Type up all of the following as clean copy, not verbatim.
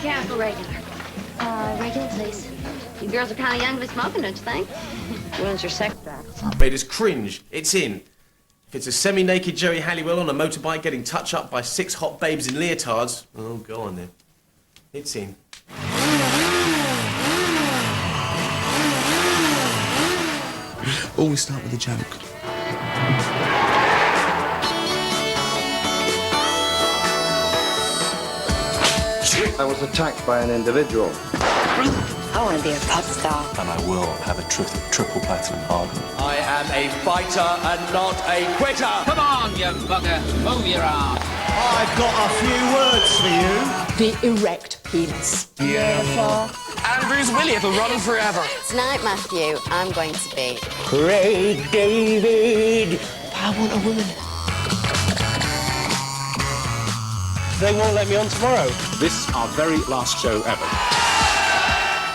Mechanical regular. Regular, please. You girls are kind of young to be smoking, don't you think? Ruins your sex drive. Made us cringe. It's in. If it's a semi-naked Jerry Halliwell on a motorbike getting touch-up by 6 hot babes in leotards, oh, go on then. It's in. Always start with a joke. I was attacked by an individual. I want to be a pop star. And I will have a triple platinum album. I am a fighter and not a quitter. Come on, you bugger. Move your arm. I've got a few words for you. The erect penis. Beautiful. Andrew's Willie, it'll run forever. Tonight, Matthew, I'm going to be... Craig David. I want a woman. They won't let me on tomorrow. This is our very last show ever.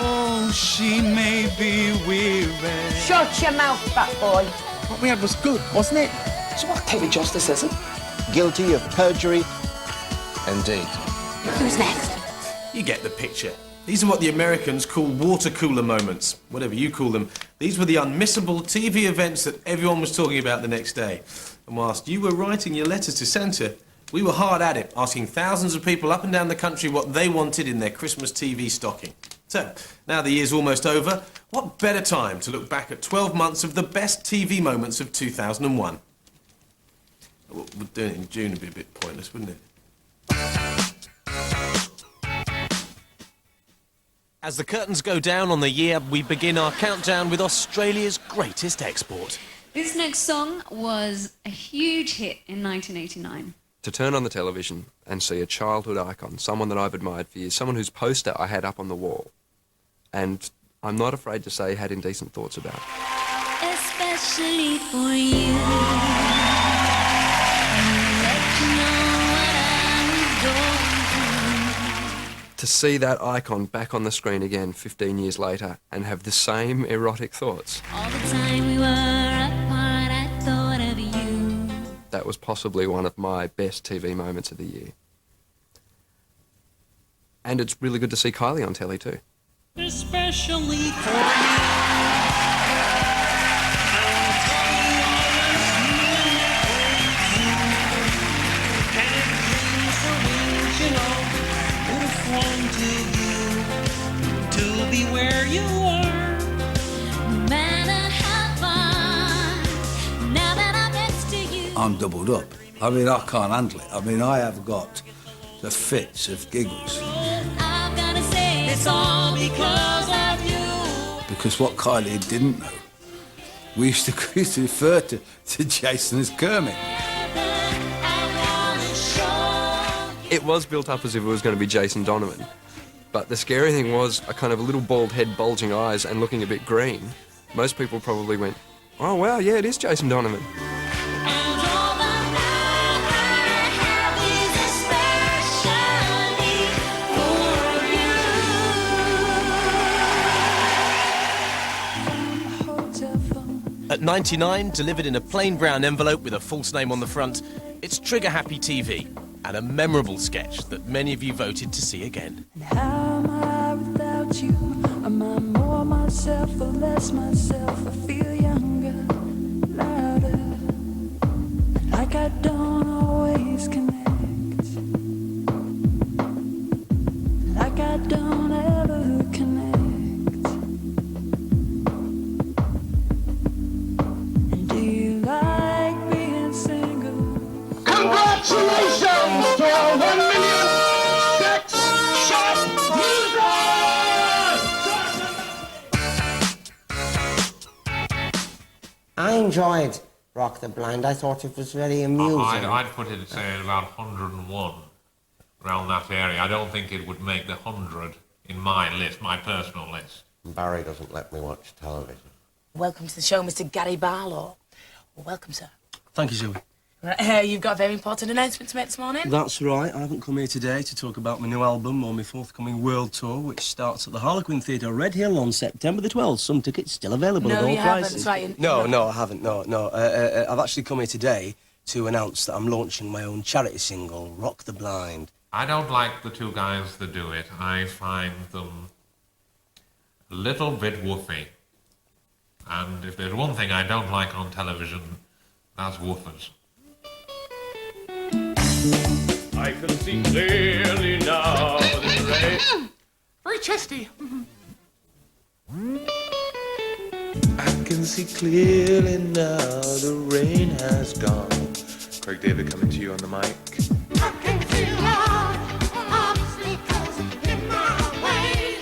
Oh, she may be weary. Shut your mouth, fat boy. What we had was good, wasn't it? So what Kevin Justice isn't? Guilty of perjury. Indeed. Who's next? You get the picture. These are what the Americans call water cooler moments, whatever you call them. These were the unmissable TV events that everyone was talking about the next day. And whilst you were writing your letters to Santa, we were hard at it, asking thousands of people up and down the country what they wanted in their Christmas TV stocking. So, now the year's almost over, what better time to look back at 12 months of the best TV moments of 2001? Well, doing it in June would be a bit pointless, wouldn't it? As the curtains go down on the year, we begin our countdown with Australia's greatest export. This next song was a huge hit in 1989. To turn on the television and see a childhood icon, someone that I've admired for years, someone whose poster I had up on the wall, and I'm not afraid to say had indecent thoughts about. Especially for you. To see that icon back on the screen again 15 years later and have the same erotic thoughts. All the time we were apart, I thought of you. That was possibly one of my best TV moments of the year. And it's really good to see Kylie on telly too. Especially for you. To be where you are. No matter how far, now that I'm next to you. I'm doubled up. I mean, I can't handle it. I mean, I have got the fits of giggles. I've gotta say it's all because of you. Because what Kylie didn't know, we used to refer to Jason as Kermit. It was built up as if it was going to be Jason Donovan. But the scary thing was a kind of a little bald head, bulging eyes and looking a bit green. Most people probably went, oh wow, yeah, it is Jason Donovan. At 99, delivered in a plain brown envelope with a false name on the front, it's Trigger Happy TV, and a memorable sketch that many of you voted to see again. And how am I without you? Am I more myself or less myself? I feel younger, louder, like I don't always connect, like I don't ever connect. And do you like being single? Congratulations to our 1 million sex shop I enjoyed Rock the Blind. I thought it was very amusing. I'd put it, say, at about 101, around that area. I don't think it would make the 100 in my list, my personal list. Barry doesn't let me watch television. Welcome to the show, Mr. Gary Barlow. Welcome, sir. Thank you, Zoe. You've got a very important announcement to make this morning. That's right. I haven't come here today to talk about my new album or my forthcoming world tour, which starts at the Harlequin Theatre, Red Hill, on September the 12th. Some tickets still available at all prices. Right. No, I haven't. No. I've actually come here today to announce that I'm launching my own charity single, Rock the Blind. I don't like the two guys that do it. I find them a little bit woofy. And if there's one thing I don't like on television, that's woofers. I can see clearly now the rain. Very chesty. I can see clearly now the rain has gone. Craig David coming to you on the mic. I can feel obstacles in my way.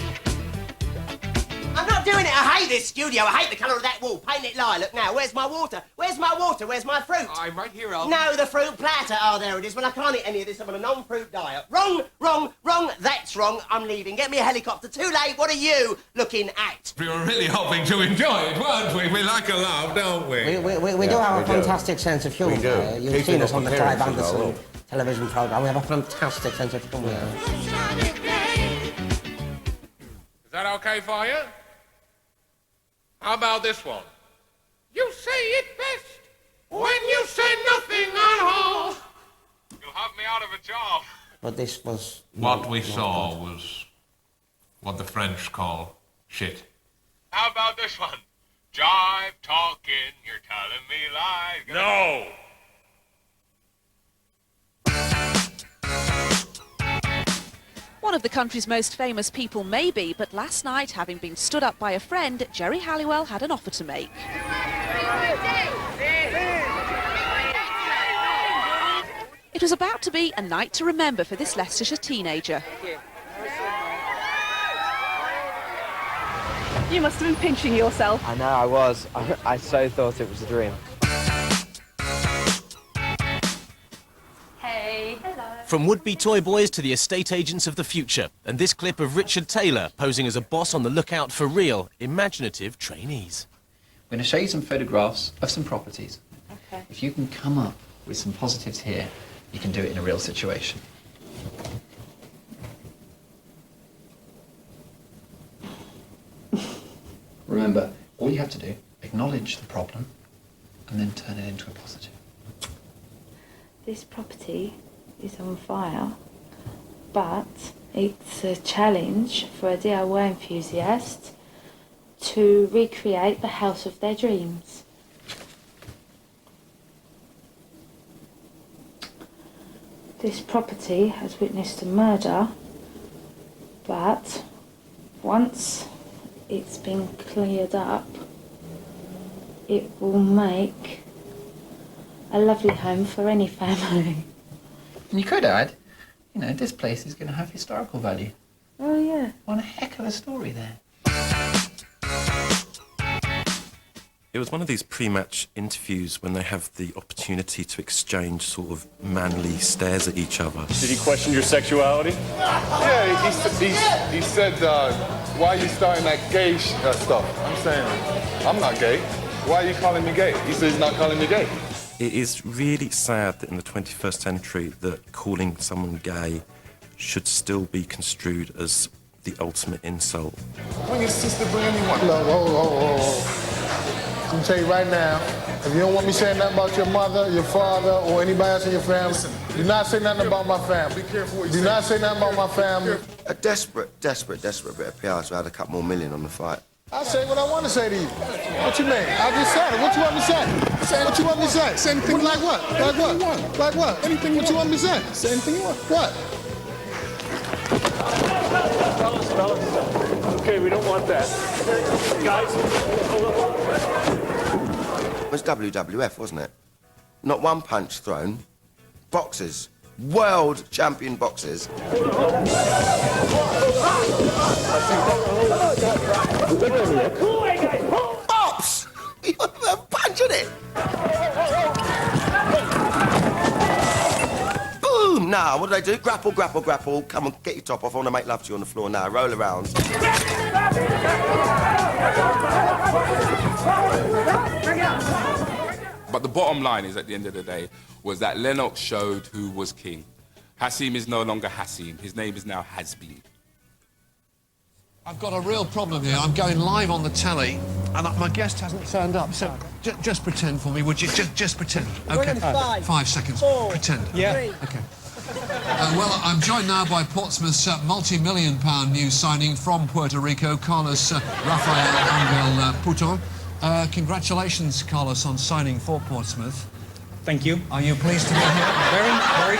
I'm not doing it. I hate this studio. I hate the colour of that wall. Paint it lilac now. Where's my water? Where's my water? Where's my fruit? I'm right here, Al. No, the fruit platter. Oh, there it is. Well, I can't eat any of this. I'm on a non-fruit diet. Wrong, wrong, wrong. That's wrong. I'm leaving. Get me a helicopter. Too late. What are you looking at? We were really hoping to enjoy it, weren't we? We like a laugh, don't we? We do have a fantastic sense of humour. We do. You've Keep seen it us up on the appearances, Clive Anderson though. television programme. We have a fantastic sense of humour. Is that okay for you? How about this one? You say it best when you say nothing at all. You'll have me out of a job. But this was... What we saw was what the French call shit. How about this one? Jive talking, you're telling me lies. No! One of the country's most famous people maybe, but last night, having been stood up by a friend, Jerry Halliwell had an offer to make. It was about to be a night to remember for this Leicestershire teenager. You must have been pinching yourself. I know, I was. I so thought it was a dream. Hey. Hello. From would-be toy boys to the estate agents of the future, and this clip of Richard Taylor posing as a boss on the lookout for real, imaginative trainees. I'm going to show you some photographs of some properties. Okay. If you can come up with some positives here, you can do it in a real situation. Remember, all you have to do, acknowledge the problem, and then turn it into a positive. This property is on fire, but it's a challenge for a DIY enthusiast to recreate the house of their dreams. This property has witnessed a murder, but once it's been cleared up, it will make a lovely home for any family. And you could add, you know, this place is going to have historical value. Oh yeah. What a heck of a story there. It was one of these pre-match interviews when they have the opportunity to exchange sort of manly stares at each other. Did he question your sexuality? Yeah, he said, why are you starting that gay stuff? I'm saying, I'm not gay. Why are you calling me gay? He said he's not calling me gay. It is really sad that in the 21st century that calling someone gay should still be construed as the ultimate insult. Bring your sister, bring anyone. Look, hold. I'm gonna tell you right now, if you don't want me saying nothing about your mother, your father, or anybody else in your family, do not say nothing about my family. Be careful what you say. Do not say nothing about my family. A desperate bit of PR to add a couple more million on the fight. I say what I want to say to you. What you mean? I just said it. What you want me to say? What you want me to say? Say anything like what? Like what? Like what? Anything what you want me to say? Say anything you want. What? Fellas. Okay, we don't want that. Guys, It was WWF, wasn't it? Not one punch thrown. Boxers. World champion boxers. Bops! You're punching it! Boom! Now, what do they do? Grapple, grapple, grapple. Come on, get your top off. I want to make love to you on the floor now. Roll around. But the bottom line is, at the end of the day, was that Lennox showed who was king. Hassim is no longer Hassim. His name is now Has-Been. I've got a real problem here. I'm going live on the telly, and my guest hasn't turned up. So just pretend for me, would you? Just pretend. Okay. 5 seconds. 4, pretend. Yeah. 3, Okay. Well, I'm joined now by Portsmouth's multi-million-pound new signing from Puerto Rico, Carlos Rafael Angel Puton. Congratulations, Carlos, on signing for Portsmouth. Thank you. Are you pleased to be here? Very.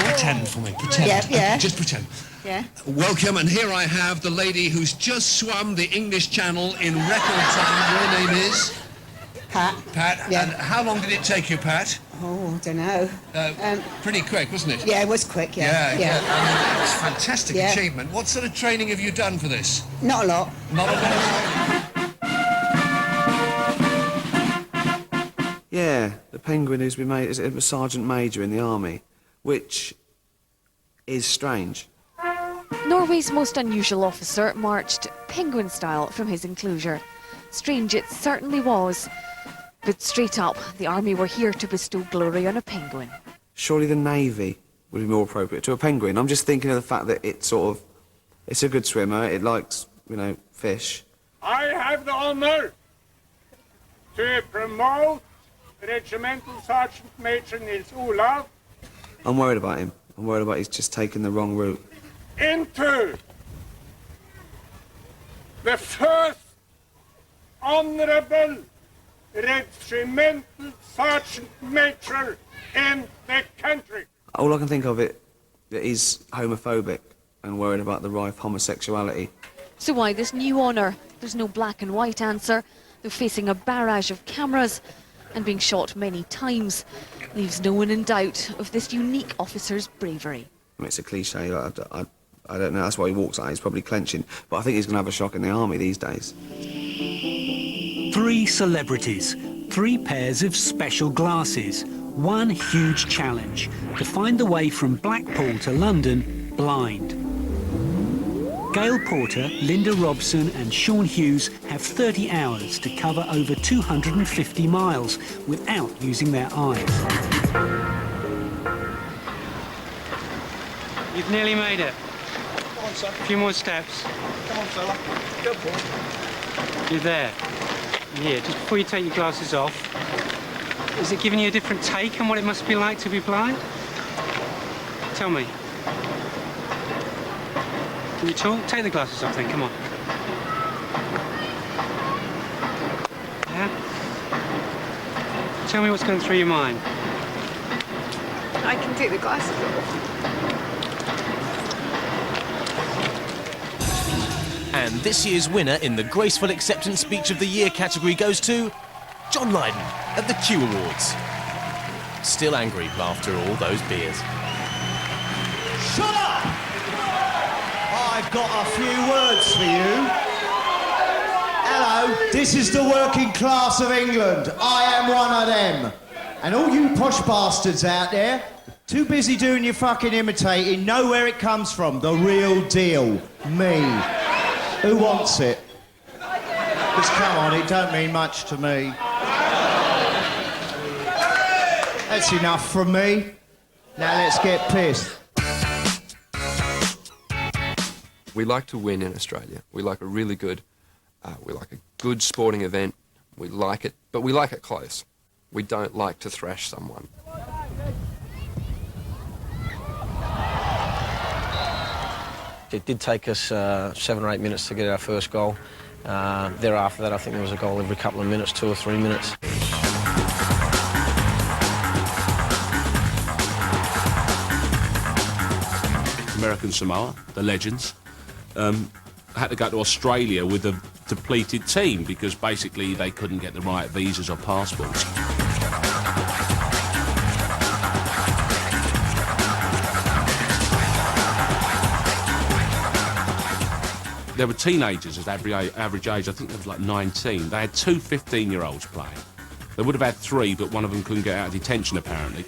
Pretend for me, pretend. Yeah. Just pretend. Yeah. Welcome, and here I have the lady who's just swum the English Channel in record time. Your name is? Pat. Pat. Yeah. And how long did it take you, Pat? Oh, I don't know. Pretty quick, wasn't it? Yeah, it was quick, yeah. I mean, it's a fantastic Yeah. achievement. What sort of training have you done for this? Not a lot. Not a lot. Yeah, the penguin who's been made as a sergeant major in the army, which is strange. Norway's most unusual officer marched penguin style from his enclosure. Strange it certainly was. But straight up, the army were here to bestow glory on a penguin. Surely the navy would be more appropriate to a penguin. I'm just thinking of the fact that it's a good swimmer, it likes, fish. I have the honor to promote Regimental Sergeant Major Nils Olav I'm worried about him. I'm worried about he's just taken the wrong route. into the first honorable Regimental Sergeant Major in the country. All I can think of it that he's homophobic and worried about the rife homosexuality. So why this new honour? There's no black and white answer. They're facing a barrage of cameras and being shot many times. Leaves no one in doubt of this unique officer's bravery. I mean, it's a cliche, I don't know, that's why he walks out, he's probably clenching. But I think he's going to have a shock in the army these days. 3 celebrities, 3 pairs of special glasses, 1 huge challenge, to find the way from Blackpool to London blind. Gail Porter, Linda Robson and Sean Hughes have 30 hours to cover over 250 miles without using their eyes. You've nearly made it. Come on, son. A few more steps. Come on, fella. Good boy. You're there. Here, just before you take your glasses off, is it giving you a different take on what it must be like to be blind? Tell me. Can you talk? Take the glasses off then, come on. Yeah? Tell me what's going through your mind. I can take the glasses off. And this year's winner in the Graceful Acceptance Speech of the Year category goes to John Lydon at the Q Awards. Still angry after all those beers. Shut up! I've got a few words for you. Hello, this is the working class of England. I am one of them. And all you posh bastards out there, too busy doing your fucking imitating, know where it comes from. The real deal. Me. Who wants it? Just come on, it don't mean much to me. That's enough from me. Now let's get pissed. We like to win in Australia. We like a good sporting event. We like it, but we like it close. We don't like to thrash someone. It did take us 7 or 8 minutes to get our first goal. Thereafter that, I think there was a goal every couple of minutes, 2 or 3 minutes. American Samoa, the legends, had to go to Australia with a depleted team because basically they couldn't get the right visas or passports. There were teenagers at average age, I think there was like 19. They had 2 15-year-olds playing. They would have had 3, but one of them couldn't get out of detention, apparently.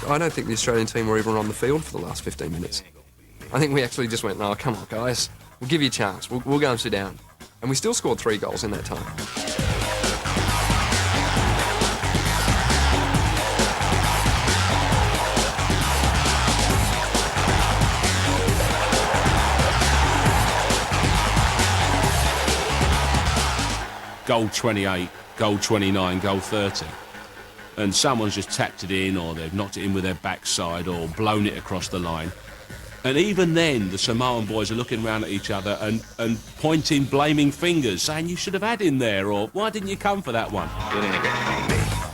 I don't think the Australian team were even on the field for the last 15 minutes. I think we actually just went, "No, come on, guys. We'll give you a chance. We'll go and sit down." And we still scored 3 goals in that time. goal 28, goal 29, goal 30. And someone's just tapped it in, or they've knocked it in with their backside, or blown it across the line. And even then, the Samoan boys are looking around at each other and pointing blaming fingers, saying you should have had him there, or why didn't you come for that one?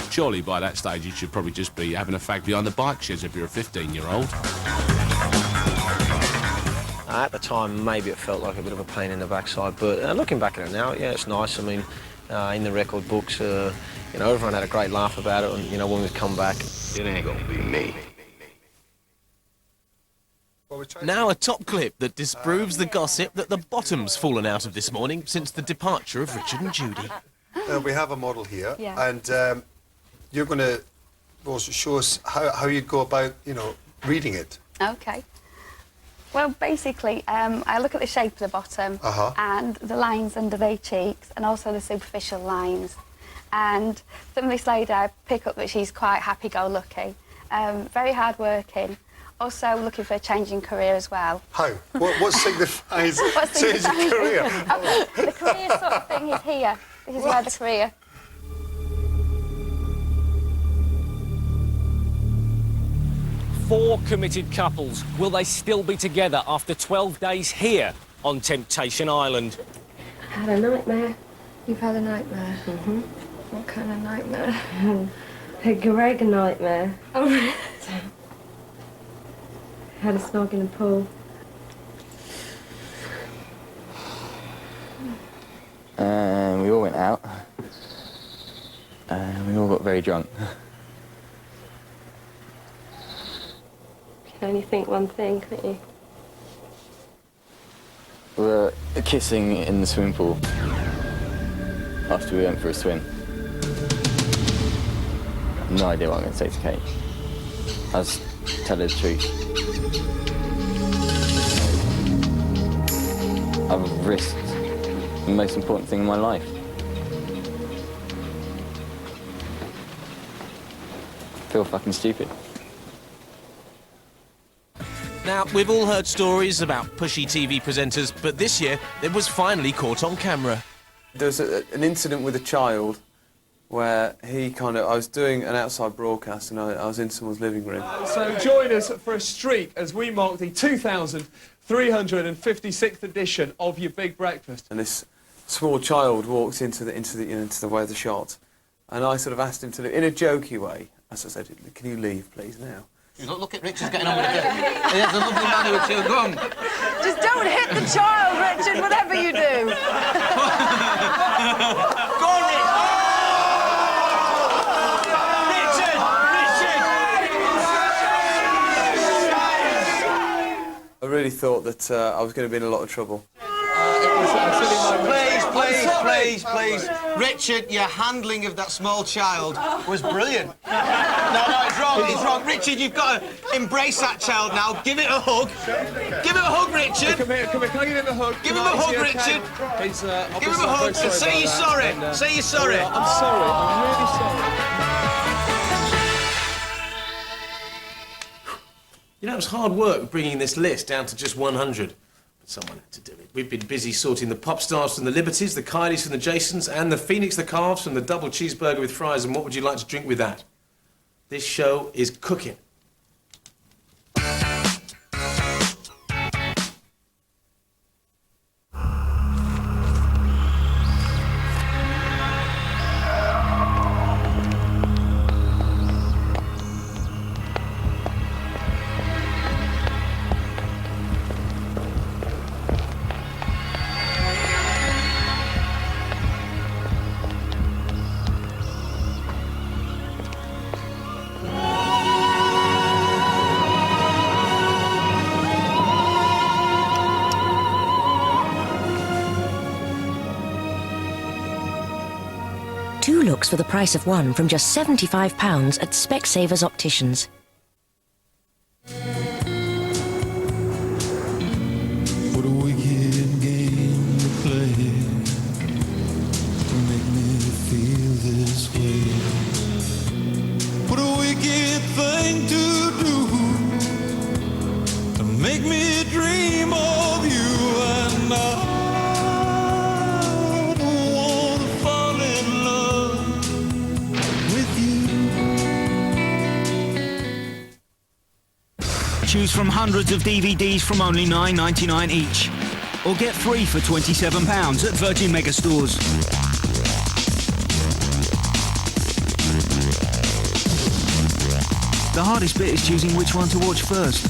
Surely by that stage you should probably just be having a fag behind the bike sheds if you're a 15-year-old. At the time, maybe it felt like a bit of a pain in the backside, but looking back at it now, yeah, it's nice. I mean, in the record books, you know, everyone had a great laugh about it, and, you know, when we've come back. It ain't gonna be me. Now a top clip that disproves the gossip that the bottom's fallen out of this morning since the departure of Richard and Judy. We have a model here, Yeah. and you're going to also show us how you go about, you know, reading it. Okay. Well, basically, I look at the shape of the bottom and the lines under the cheeks and also the superficial lines. And from this lady, I pick up that she's quite happy-go-lucky, very hard-working, also looking for a changing career as well. How? What signifies changing career? The career sort of thing is here. This is where the career... Four committed couples. Will they still be together after 12 days here on Temptation Island? I had a nightmare. You've had a nightmare? Mm-hmm. What kind of nightmare? A Gregor nightmare. Oh, really? Had a snog in the pool. We all went out. We all got very drunk. You can only think one thing, can't you? We were kissing in the swimming pool after we went for a swim. No idea what I'm going to say to Kate. I was telling her the truth. I've risked the most important thing in my life. I feel fucking stupid. Now, we've all heard stories about pushy TV presenters, but this year it was finally caught on camera. There was an incident with a child where I was doing an outside broadcast and I was in someone's living room. So join us for a streak as we mark the 2,356th edition of Your Big Breakfast. And this small child walks into the way of the shot, and I sort of asked him to leave in a jokey way. As I said, "Can you leave, please, now?" Look at Richard's getting on with it. There's a lovely man who chewed gum. Just don't hit the child, Richard, whatever you do. Go on, I really thought that I was going to be in a lot of trouble. Please. Richard, your handling of that small child was brilliant. No, it's wrong. Richard, you've got to embrace that child now. Give it a hug. Give it a hug, Richard. Come here. Can I give him a hug? Give him a hug, Richard. Give him a hug and say you're sorry. Say you're sorry. I'm sorry. I'm really sorry. You know, it was hard work bringing this list down to just 100. But someone had to do it. We've been busy sorting the pop stars from the Liberties, the Kylies from the Jasons, and the Phoenix the Calves from the double cheeseburger with fries. And what would you like to drink with that? This show is cooking. Two looks for the price of one from just £75 at Specsavers Opticians. What a wicked game to play to make me feel this way. What a wicked thing to do to make me dream of you, and I don't want to fight. Choose from hundreds of DVDs from only £9.99 each. Or get 3 for £27 at Virgin Megastores. The hardest bit is choosing which one to watch first.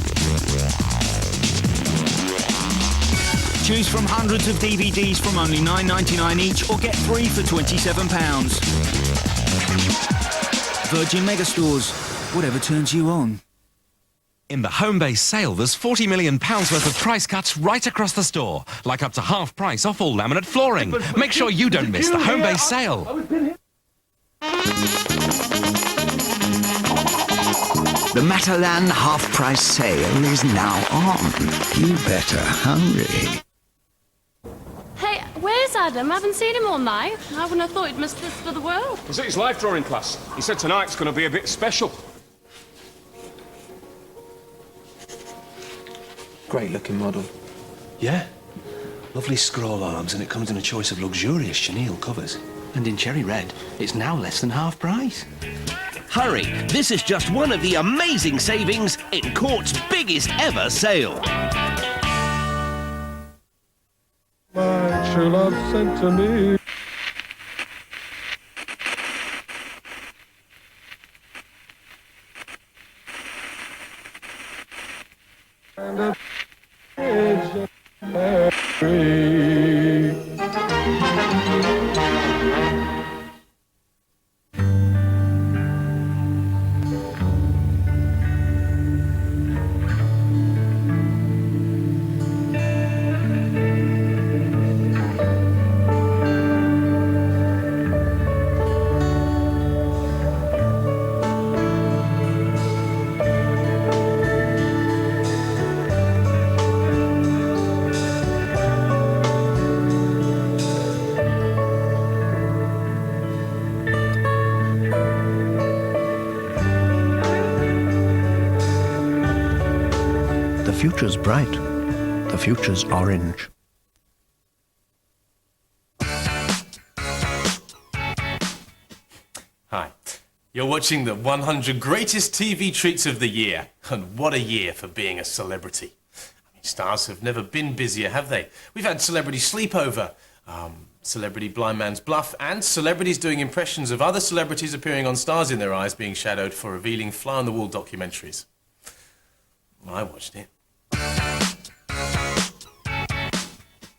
Choose from hundreds of DVDs from only £9.99 each or get 3 for £27. Virgin Megastores, whatever turns you on. In the home-based sale, there's £40 million worth of price cuts right across the store, like up to half price off all laminate flooring. Make sure you don't miss the home-based sale. The Matalan half-price sale is now on. You better hurry. Hey, where's Adam? I haven't seen him all night. I wouldn't have thought he'd missed this for the world. He's at his life drawing class. He said tonight's going to be a bit special. Great looking model. Yeah. Lovely scroll arms, and it comes in a choice of luxurious chenille covers. And in cherry red, it's now less than half price. Hurry! This is just one of the amazing savings in Court's biggest ever sale. My true love sent to me. And a pigeon Mary. The future's bright. The future's orange. Hi. You're watching the 100 greatest TV treats of the year. And what a year for being a celebrity. I mean, stars have never been busier, have they? We've had Celebrity Sleepover, Celebrity Blind Man's Bluff, and celebrities doing impressions of other celebrities appearing on Stars in Their Eyes being shadowed for revealing fly-on-the-wall documentaries. I watched it.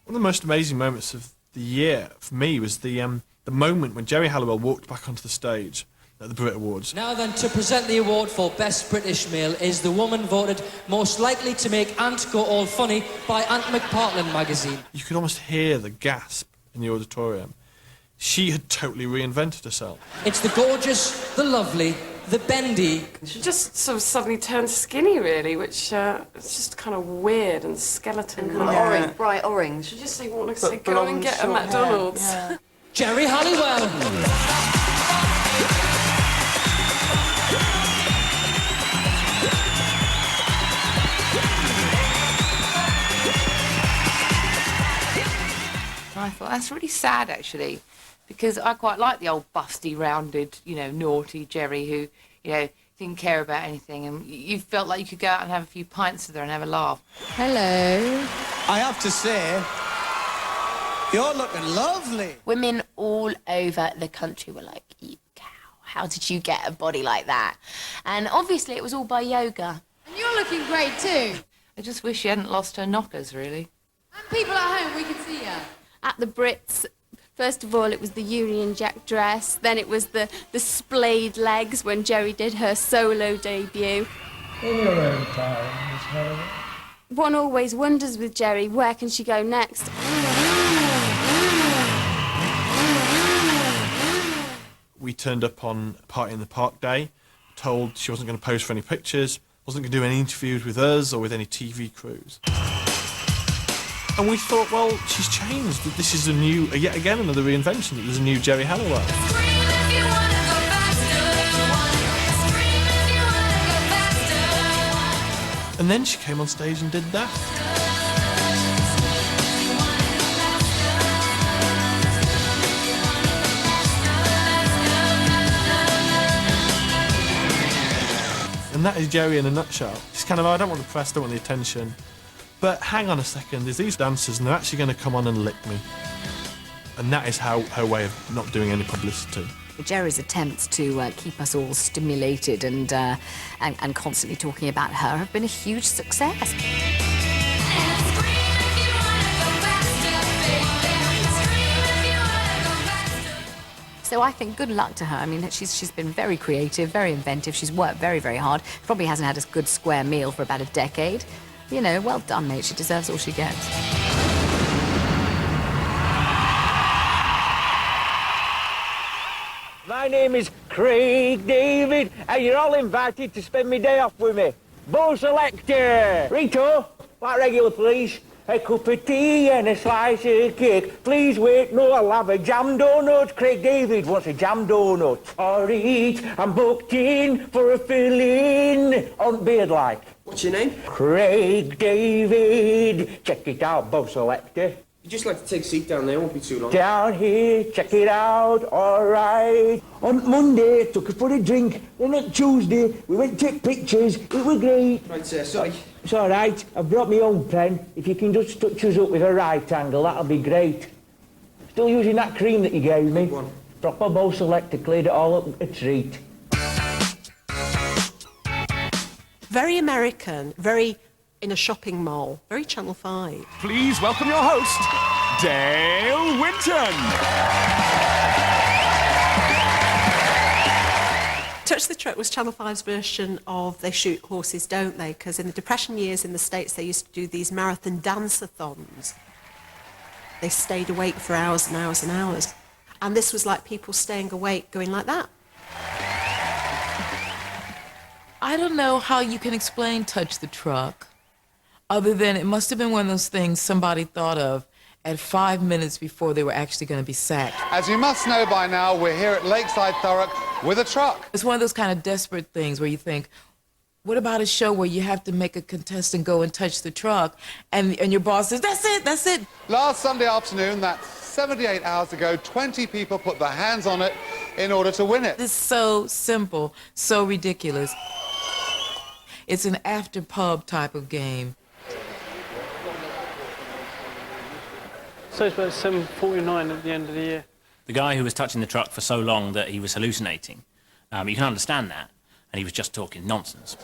One of the most amazing moments of the year for me was the moment when Jerry Halliwell walked back onto the stage at the Brit Awards. Now then, to present the award for Best British Male is the woman voted most likely to make Ant go all funny by Ant McPartlin magazine. You could almost hear the gasp in the auditorium. She had totally reinvented herself. It's the gorgeous, the lovely, the bendy. She just sort of suddenly turned skinny, really, which is just kind of weird and skeleton. Kind of orange, bright orange. She just want to say, go and get a McDonald's. Yeah. Jerry Halliwell. I thought that's really sad, actually, because I quite like the old busty, rounded, naughty Jerry who, didn't care about anything, and you felt like you could go out and have a few pints with her and have a laugh. Hello. I have to say, you're looking lovely. Women all over the country were like, you cow, how did you get a body like that? And obviously it was all by yoga. And you're looking great, too. I just wish she hadn't lost her knockers, really. And people at home, we can see you. At the Brits, first of all, it was the Union Jack dress, then it was the splayed legs when Jerry did her solo debut. In your own time, Miss Halliwell. One always wonders with Jerry, where can she go next? We turned up on Party in the Park Day, told she wasn't going to pose for any pictures, wasn't going to do any interviews with us or with any TV crews. And we thought, well, she's changed. This is yet again another reinvention. That there's a new Jerry Halliwell. And then she came on stage and did that. And that is Jerry in a nutshell. She's kind of, I don't want the press, don't want the attention. But hang on a second, there's these dancers and they're actually going to come on and lick me. And that is her way of not doing any publicity. Jerry's attempts to keep us all stimulated and constantly talking about her have been a huge success. So I think good luck to her. I mean, she's been very creative, very inventive. She's worked very, very hard. Probably hasn't had a good square meal for about a decade. You know, well done, mate. She deserves all she gets. My name is Craig David, and you're all invited to spend my day off with me. Bow selector! Rito, like regular, please. A cup of tea and a slice of cake. Please wait, no, I'll have a jam donut. Craig David wants a jam donut. Alright, I'm booked in for a fill-in on Beardlike. What's your name? Craig David. Check it out, Bow selector. You'd just like to take a seat down there, won't be too long. Down here, check it out, all right. On Monday, took her for a drink. Then on Tuesday, we went to take pictures. It was great. Right, sir, sorry. It's all right. I've brought my own pen. If you can just touch us up with a right angle, that'll be great. Still using that cream that you gave me? Go on. Proper Bow selector, cleared it all up a treat. Very American, very in a shopping mall, very Channel 5. Please welcome your host, Dale Winton. Touch the Truck was Channel 5's version of They Shoot Horses, Don't They? Because in the Depression years in the States, they used to do these marathon dance-a-thons. They stayed awake for hours and hours and hours. And this was like people staying awake, going like that. I don't know how you can explain Touch the Truck, other than it must have been one of those things somebody thought of at 5 minutes before they were actually going to be sacked. As you must know by now, we're here at Lakeside Thurrock with a truck. It's one of those kind of desperate things where you think, what about a show where you have to make a contestant go and touch the truck, and your boss says, that's it, that's it. Last Sunday afternoon, that's 78 hours ago, 20 people put their hands on it in order to win it. It's so simple, so ridiculous. It's an after pub type of game. So it's about 7:49 at the end of the year. The guy who was touching the truck for so long that he was hallucinating, you can understand that, and he was just talking nonsense.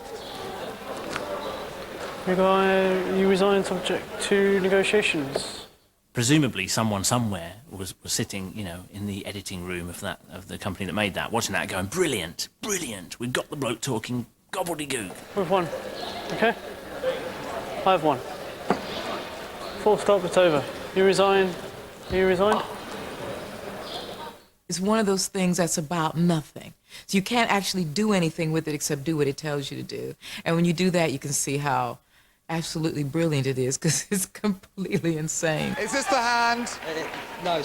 You resigned subject to negotiations. Presumably someone somewhere was sitting, you know, in the editing room of the company that made that, watching that going, brilliant, brilliant, we've got the bloke talking gobbledygook. We've won, okay? I've won. Full stop, it's over. You resign. You resigned? It's one of those things that's about nothing. So you can't actually do anything with it except do what it tells you to do. And when you do that, you can see how absolutely brilliant it is, because it's completely insane. Is this the hand? No.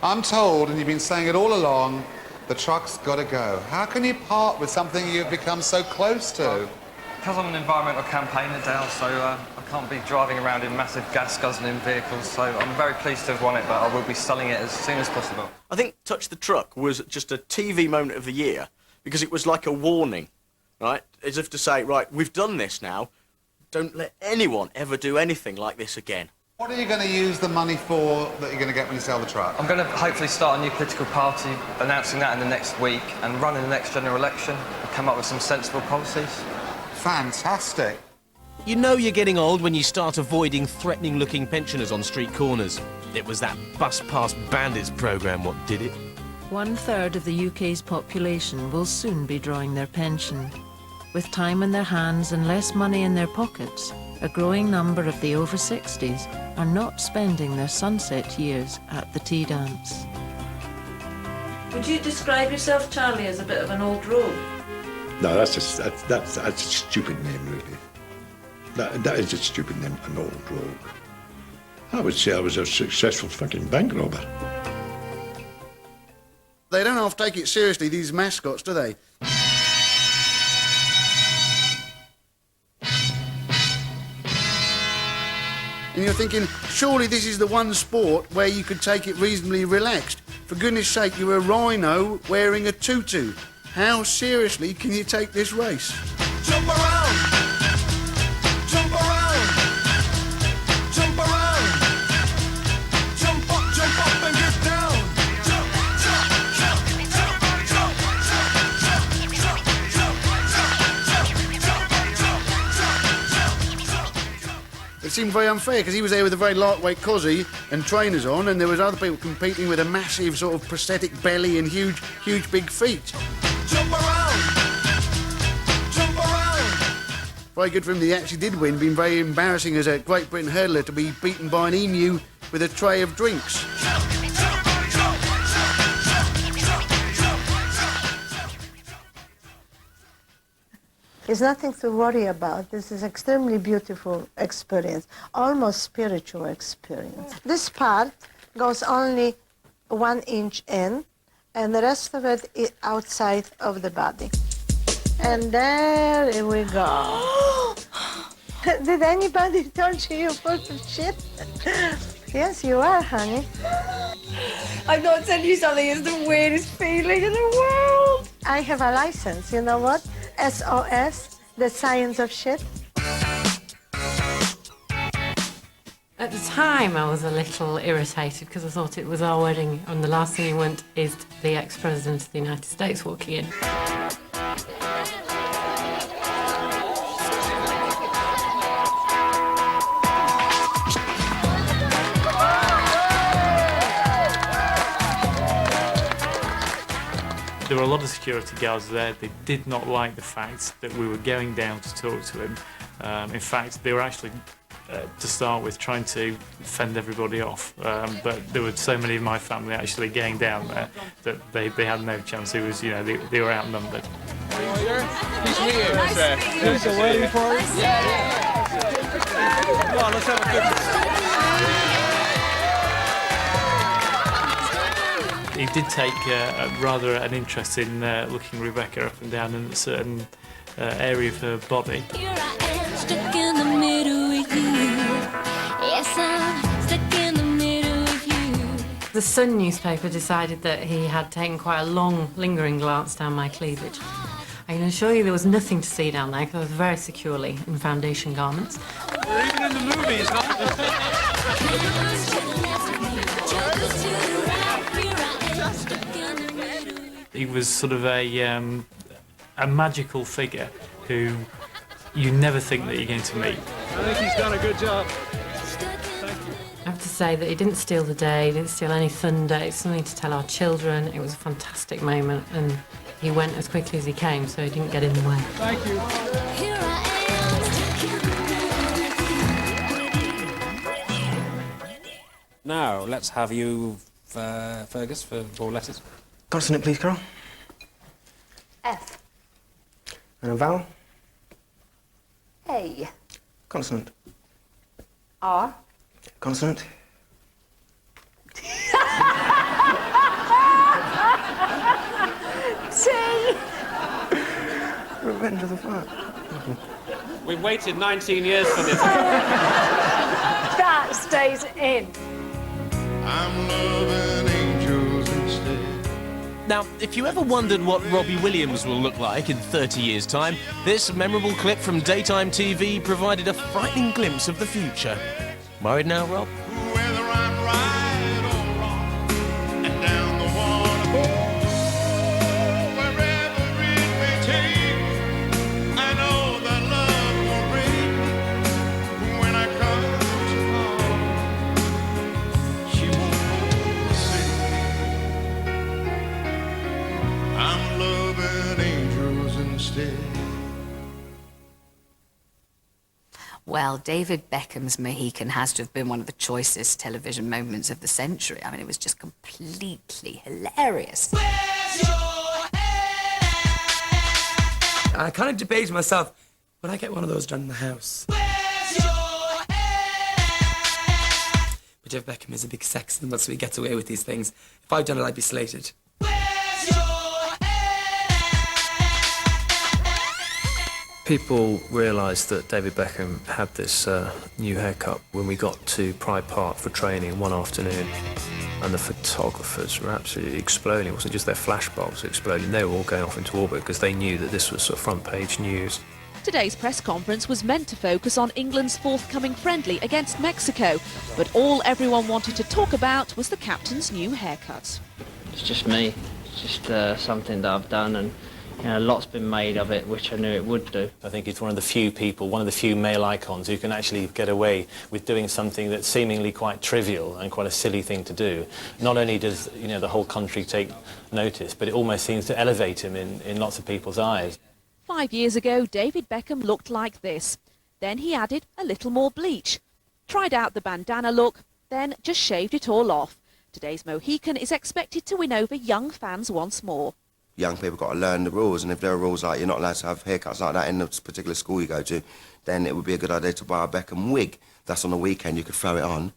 I'm told, and you've been saying it all along, the truck's got to go. How can you part with something you've become so close to? Because I'm an environmental campaigner, Dale, so I can't be driving around in massive gas-guzzling vehicles, so I'm very pleased to have won it, but I will be selling it as soon as possible. I think Touch the Truck was just a TV moment of the year, because it was like a warning, right? As if to say, right, we've done this now, don't let anyone ever do anything like this again. What are you going to use the money for that you're going to get when you sell the truck? I'm going to hopefully start a new political party, announcing that in the next week, and run in the next general election, and come up with some sensible policies. Fantastic. You know you're getting old when you start avoiding threatening-looking pensioners on street corners. It was that Bus Pass Bandits programme what did it. 1/3 of the UK's population will soon be drawing their pension. With time in their hands and less money in their pockets, a growing number of the over 60s are not spending their sunset years at the tea dance. Would you describe yourself, Charlie, as a bit of an old rogue? No, that's a stupid name, really. That is a stupid name, an old rogue. I would say I was a successful fucking bank robber. They don't half take it seriously, these mascots, do they? And you're thinking, surely this is the one sport where you could take it reasonably relaxed. For goodness sake, you're a rhino wearing a tutu. How seriously can you take this race? Jump around, seemed very unfair because he was there with a very lightweight cosy and trainers on, and there was other people competing with a massive sort of prosthetic belly and huge big feet. Jump around. Jump around. Very good for him that he actually did win. Been very embarrassing as a Great Britain hurdler to be beaten by an emu with a tray of drinks. It's nothing to worry about. This is extremely beautiful experience, almost spiritual experience. This part goes only 1 inch in, and the rest of it is outside of the body. And there we go. Did anybody told you you're full of shit? Yes, you are, honey. I'm not telling you something, it's the weirdest feeling in the world. I have a license, you know what? SOS, the science of shit. At the time, I was a little irritated because I thought it was our wedding, and the last thing you want is the ex-president of the United States walking in. There were a lot of security guards there. They did not like the fact that we were going down to talk to him. In fact, they were actually, to start with, trying to fend everybody off. But there were so many of my family actually going down there that they had no chance. It was, you know, they were outnumbered. Nice to meet you. Is this a wedding party? Come on, let's have a good... He did take rather an interest in looking Rebecca up and down in a certain area of her body. Here I am, stuck in the middle with you. Yes, I'm stuck in the middle with you. The Sun newspaper decided that he had taken quite a long, lingering glance down my cleavage. I can assure you there was nothing to see down there because I was very securely in foundation garments. We're even in the movies, huh? He was sort of a magical figure who you never think that you're going to meet. I think he's done a good job. I have to say that he didn't steal the day, he didn't steal any thunder. It's something to tell our children. It was a fantastic moment, and he went as quickly as he came, so he didn't get in the way. Thank you. Now, let's have you, Fergus, for 4 letters. Consonant, please, Carol. F. And a vowel. A. Consonant. R. Consonant. T. Revenge of the Fire. We've waited 19 years for this. That stays in. I'm loving angels instead. Now, if you ever wondered what Robbie Williams will look like in 30 years' time, this memorable clip from daytime TV provided a frightening glimpse of the future. Worried now, Rob? Whether I'm right or wrong, and down the waterfall, wherever it may take, I know that love will bring. When I come tomorrow, she won't say, I'm loving angels instead. Well, David Beckham's Mohican has to have been one of the choicest television moments of the century. I mean, it was just completely hilarious. I kind of debate myself, would I get one of those done in the house? But Jeff Beckham is a big sex symbol, so he gets away with these things. If I'd done it, I'd be slated. People realised that David Beckham had this new haircut when we got to Pride Park for training one afternoon, and the photographers were absolutely exploding. It wasn't just their flashbulbs exploding, they were all going off into orbit because they knew that this was sort of front page news. Today's press conference was meant to focus on England's forthcoming friendly against Mexico, but all everyone wanted to talk about was the captain's new haircut. It's just me. It's just something that I've done, and You know, a lot's been made of it, which I knew it would do. I think he's one of the few people, one of the few male icons who can actually get away with doing something that's seemingly quite trivial and quite a silly thing to do. Not only does, you know, the whole country take notice, but it almost seems to elevate him in lots of people's eyes. 5 years ago, David Beckham looked like this. Then he added a little more bleach. Tried out the bandana look, then just shaved it all off. Today's Mohican is expected to win over young fans once more. Young people got to learn the rules, and if there are rules like you're not allowed to have haircuts like that in the particular school you go to, then it would be a good idea to buy a Beckham wig. That's on the weekend, you could throw it on,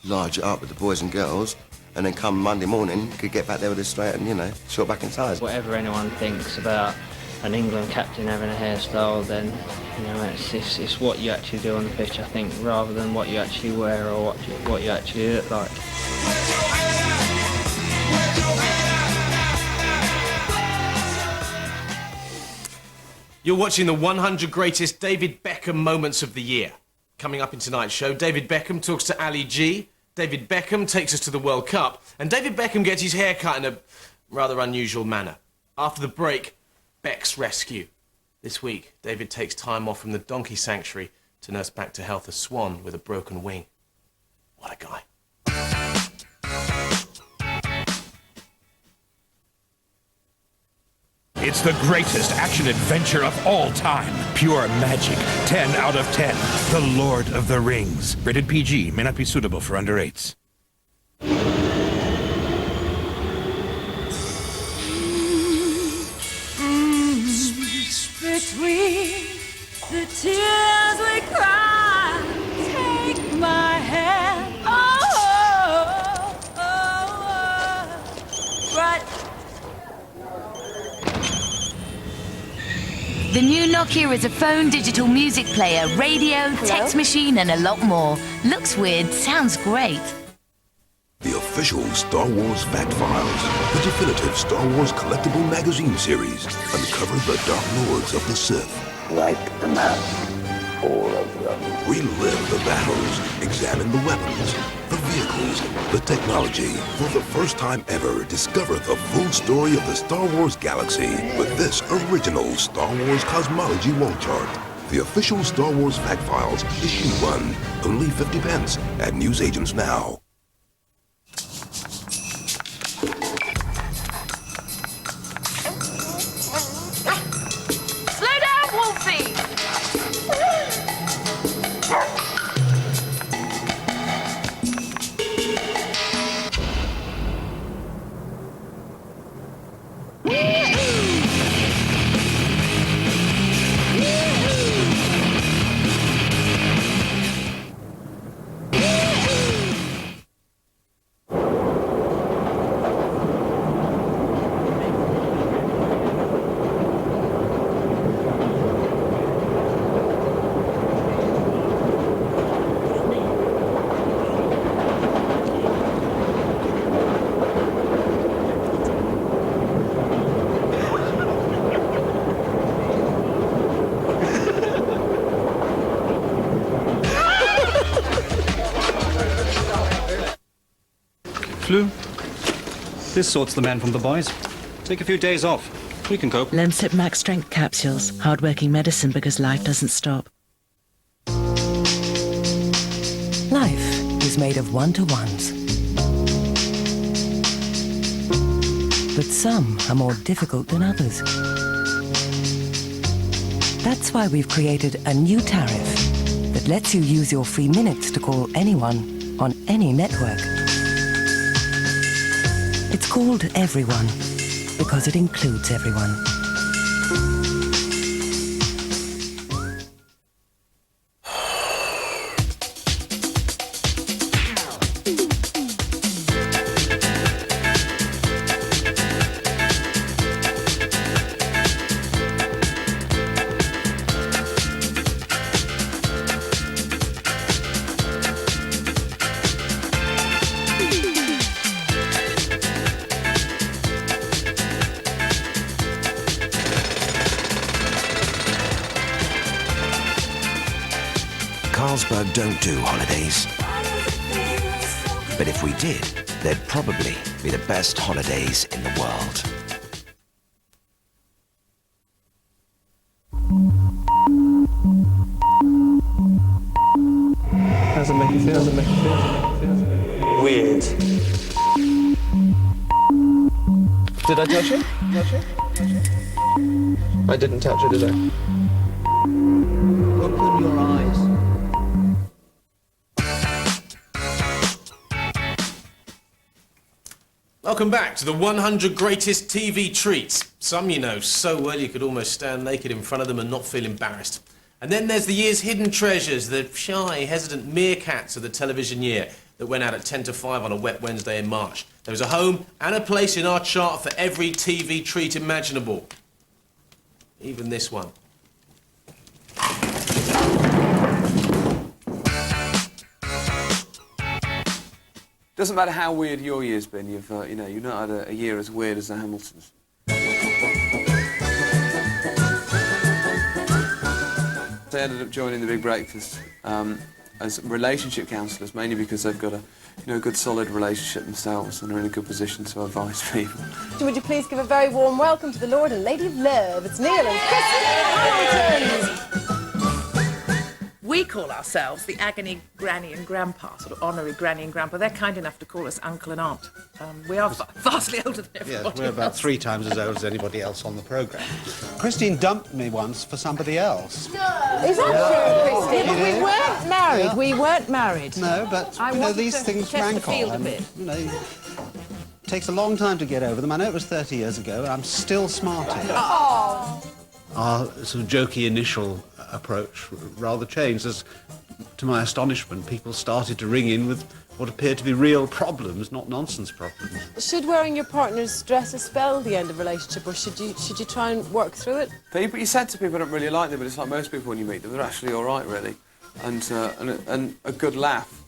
large it up with the boys and girls, and then come Monday morning, you could get back there with it straight and, you know, short back in size. Whatever anyone thinks about an England captain having a hairstyle, then, you know, it's what you actually do on the pitch, I think, rather than what you actually wear or what you actually look like. You're watching the 100 greatest David Beckham moments of the year. Coming up in tonight's show, David Beckham talks to Ali G, David Beckham takes us to the World Cup, and David Beckham gets his hair cut in a rather unusual manner. After the break, Beck's rescue. This week, David takes time off from the donkey sanctuary to nurse back to health a swan with a broken wing. What a guy. It's the greatest action-adventure of all time. Pure magic. 10 out of 10. The Lord of the Rings. Rated PG. May not be suitable for under 8s. Between the tears we cry, take my hand. Oh, right. The new Nokia is a phone, digital music player, radio, text machine, and a lot more. Looks weird, sounds great. The official Star Wars Fact Files, the definitive Star Wars collectible magazine series, uncover the Dark Lords of the Sith. Like the map, all of them. Relive the battles, examine the weapons, the vehicles, the technology. For the first time ever, discover the full story of the Star Wars galaxy with this original Star Wars cosmology wall chart. The official Star Wars Fact Files, issue 1, only 50 pence at newsagents now. Slow down, Wolfie! Flu. This sorts the man from the boys. Take a few days off. We can cope. Lemsip Max Strength capsules. Hard-working medicine because life doesn't stop. Life is made of one-to-ones. But some are more difficult than others. That's why we've created a new tariff that lets you use your free minutes to call anyone on any network. It's called Everyone because it includes everyone. Carlsberg don't do holidays. But if we did, they'd probably be the best holidays in the world. Weird. Did I touch it? I didn't touch it, did I? Open your eyes. Welcome back to the 100 greatest TV treats. Some you know so well you could almost stand naked in front of them and not feel embarrassed. And then there's the year's hidden treasures, the shy, hesitant meerkats of the television year that went out at 10 to 5 on a wet Wednesday in March. There was a home and a place in our chart for every TV treat imaginable. Even this one. Doesn't matter how weird your year's been. You've not had a year as weird as the Hamiltons. They ended up joining the Big Breakfast as relationship counsellors, mainly because they've got a good solid relationship themselves and are in a good position to advise people. Would you please give a very warm welcome to the Lord and Lady of Love. It's Neil and Christine Hamilton. We call ourselves the Agony Granny and Grandpa, sort of honorary Granny and Grandpa. They're kind enough to call us Uncle and Aunt. We are vastly older than everybody Yes, we're about else. 3 times as old as anybody else on the programme. Christine dumped me once for somebody else. Is that true, Christine? But we weren't married. Yeah. We weren't married. No, but these things rankle. And, it takes a long time to get over them. I know it was 30 years ago, and I'm still smarting. Oh. Our sort of jokey initial approach rather changed as, to my astonishment, people started to ring in with what appeared to be real problems, not nonsense problems. Should wearing your partner's dresses spell the end of a relationship, or should you try and work through it? You said to people, I don't really like them, but it's like most people when you meet them, they're actually all right, really, and a good laugh,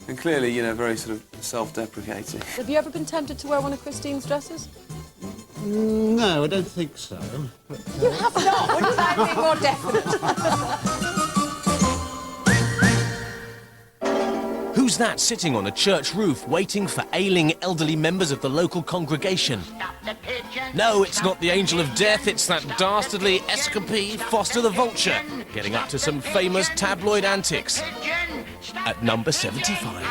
and clearly, very sort of self-deprecating. Have you ever been tempted to wear one of Christine's dresses? No, I don't think so. But, You have not. Wouldn't that be more definite? Who's that sitting on a church roof waiting for ailing elderly members of the local congregation? No, it's not the Angel of Death, it's that dastardly escapee, Foster the Vulture, getting up to some famous tabloid antics. At number 75.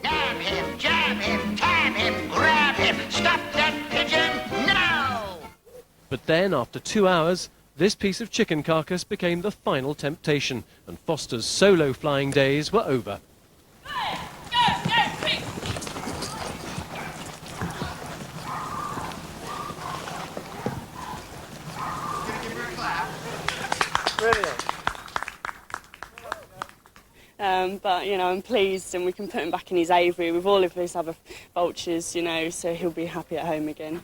Nab him, jab him, tab him, grab him, stop that pigeon now! But then, after 2 hours, this piece of chicken carcass became the final temptation, and Foster's solo flying days were over. Brilliant. But, I'm pleased, and we can put him back in his aviary with all of his other vultures, so he'll be happy at home again.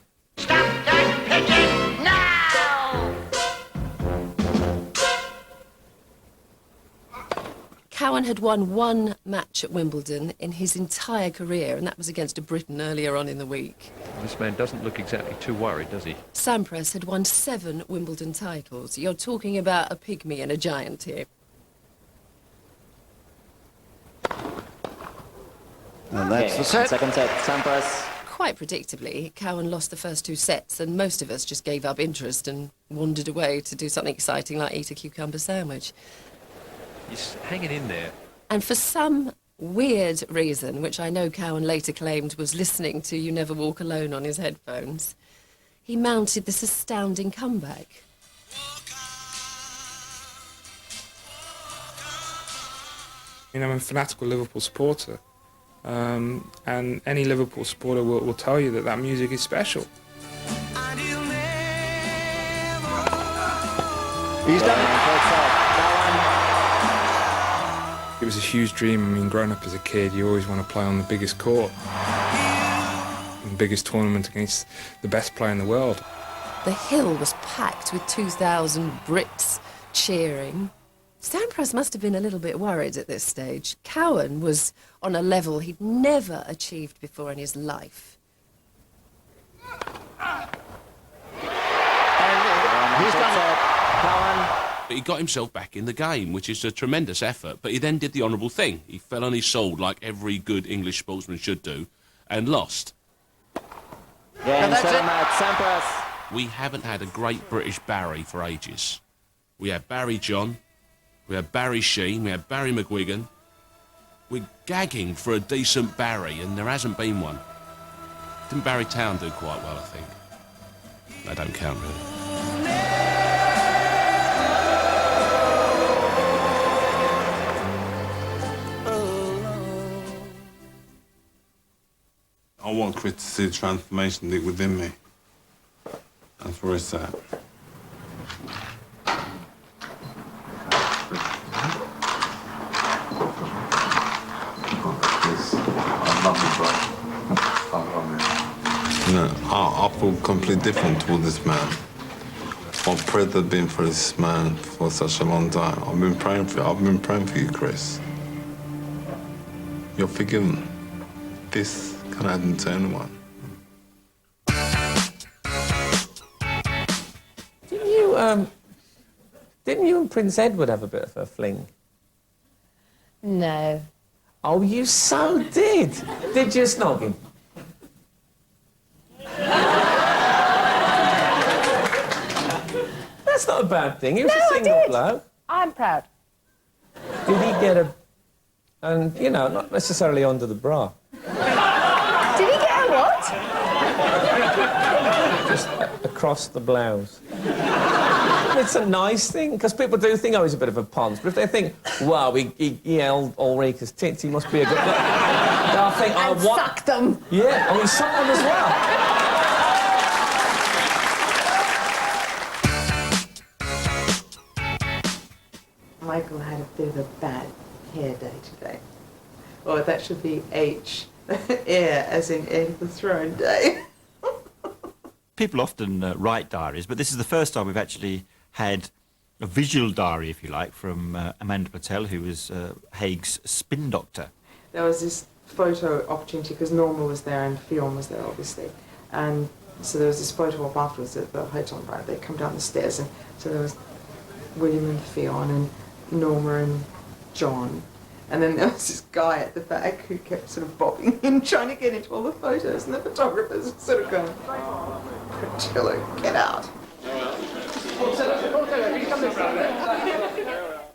Cowan had won one match at Wimbledon in his entire career, and that was against a Briton earlier on in the week. This man doesn't look exactly too worried, does he? Sampras had won 7 Wimbledon titles. You're talking about a pygmy and a giant here. Well, that's the set. Second set, Sampras. Quite predictably, Cowan lost the first 2 sets, and most of us just gave up interest and wandered away to do something exciting like eat a cucumber sandwich. He's hanging in there. And for some weird reason, which I know Cowan later claimed was listening to You Never Walk Alone on his headphones, he mounted this astounding comeback. I'm a fanatical Liverpool supporter, and any Liverpool supporter will tell you that music is special. He's done it. It was a huge dream. Growing up as a kid, you always want to play on the biggest court, the biggest tournament against the best player in the world. The hill was packed with 2,000 Brits cheering. Sampras must have been a little bit worried at this stage. Cowan was on a level he'd never achieved before in his life. He's done it. Cowan. But he got himself back in the game, which is a tremendous effort. But he then did the honourable thing. He fell on his sword like every good English sportsman should do, and lost. Yeah, that's it. Sampras. We haven't had a great British Barry for ages. We had Barry John, we had Barry Sheen, we had Barry McGuigan, We're gagging for a decent Barry, and there hasn't been one. Didn't Barry Town do quite well, I think? They don't count, really. I want Chris to see the transformation within me. That's where it's at. You know, I feel completely different toward this man. My prayers have been for this man for such a long time. I've been praying for you. I've been praying for you, Chris. You're forgiven. This can happen to anyone. Didn't you and Prince Edward have a bit of a fling? No. Oh, you so did. Did you snog him? That's not a bad thing. He was a single bloke. I'm proud. Did he get a... And, you know, not necessarily under the bra. Did he get a what? Just across the blouse. It's a nice thing, because people do think, oh, he's a bit of a ponce. But if they think, wow, he held Ulrika's tits, he must be a good... They'll think, oh, what? Sucked them. Yeah, oh, he sucked them as well. Michael had a bit of a bad hair day today. Oh, that should be H. Heir, as in heir to the throne day. People often write diaries, but this is the first time we've actually had a visual diary, if you like, from Amanda Patel, who was Haig's spin doctor. There was this photo opportunity because Norma was there and Fionn was there, obviously. And so there was this photo op afterwards at the hotel, right? They come down the stairs, and so there was William and Fionn and Norma and John. And then there was this guy at the back who kept sort of bobbing in, trying to get into all the photos, and the photographers were sort of going, Portillo, get out.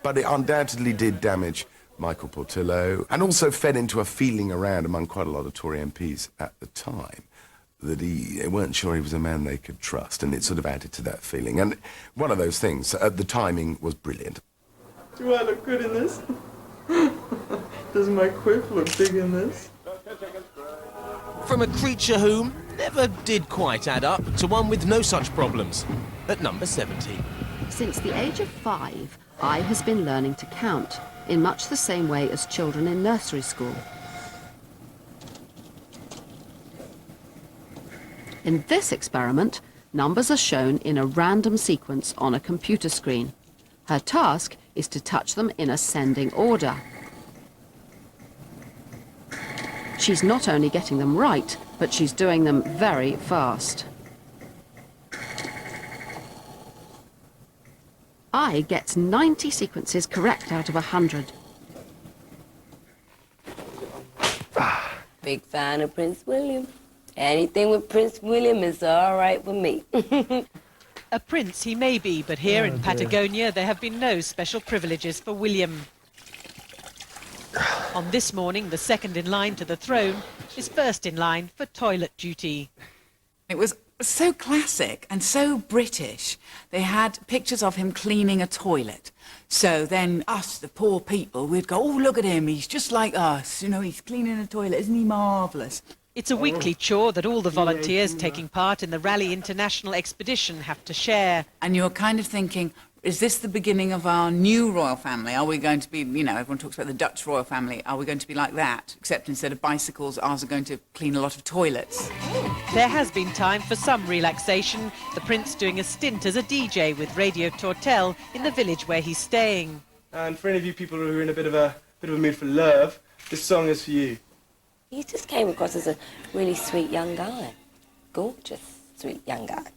But it undoubtedly did damage Michael Portillo, and also fed into a feeling around among quite a lot of Tory MPs at the time that they weren't sure he was a man they could trust, and it sort of added to that feeling. And one of those things, the timing was brilliant. Do I look good in this? Does my quiff look big in this? From a creature who never did quite add up to one with no such problems. At number 70. Since the age of 5, I has been learning to count, in much the same way as children in nursery school. In this experiment, numbers are shown in a random sequence on a computer screen. Her task is to touch them in ascending order. She's not only getting them right, but she's doing them very fast. I gets 90 sequences correct out of 100. Big fan of Prince William. Anything with Prince William is all right with me. A prince he may be, but here in Patagonia there have been no special privileges for William. On this morning, the second in line to the throne is first in line for toilet duty. It was so classic and so British. They had pictures of him cleaning a toilet. So then us, the poor people, we'd go, oh, look at him, he's just like us. You know, he's cleaning a toilet, isn't he marvellous? It's a weekly chore that all the volunteers taking part in the Rally International expedition have to share. And you're kind of thinking, is this the beginning of our new royal family? Are we going to be, you know, everyone talks about the Dutch royal family. Are we going to be like that? Except instead of bicycles, ours are going to clean a lot of toilets. There has been time for some relaxation. The prince doing a stint as a DJ with Radio Tortel in the village where he's staying. And for any of you people who are in a bit of a mood for love, this song is for you. You just came across as a really sweet young guy. Gorgeous, sweet young guy.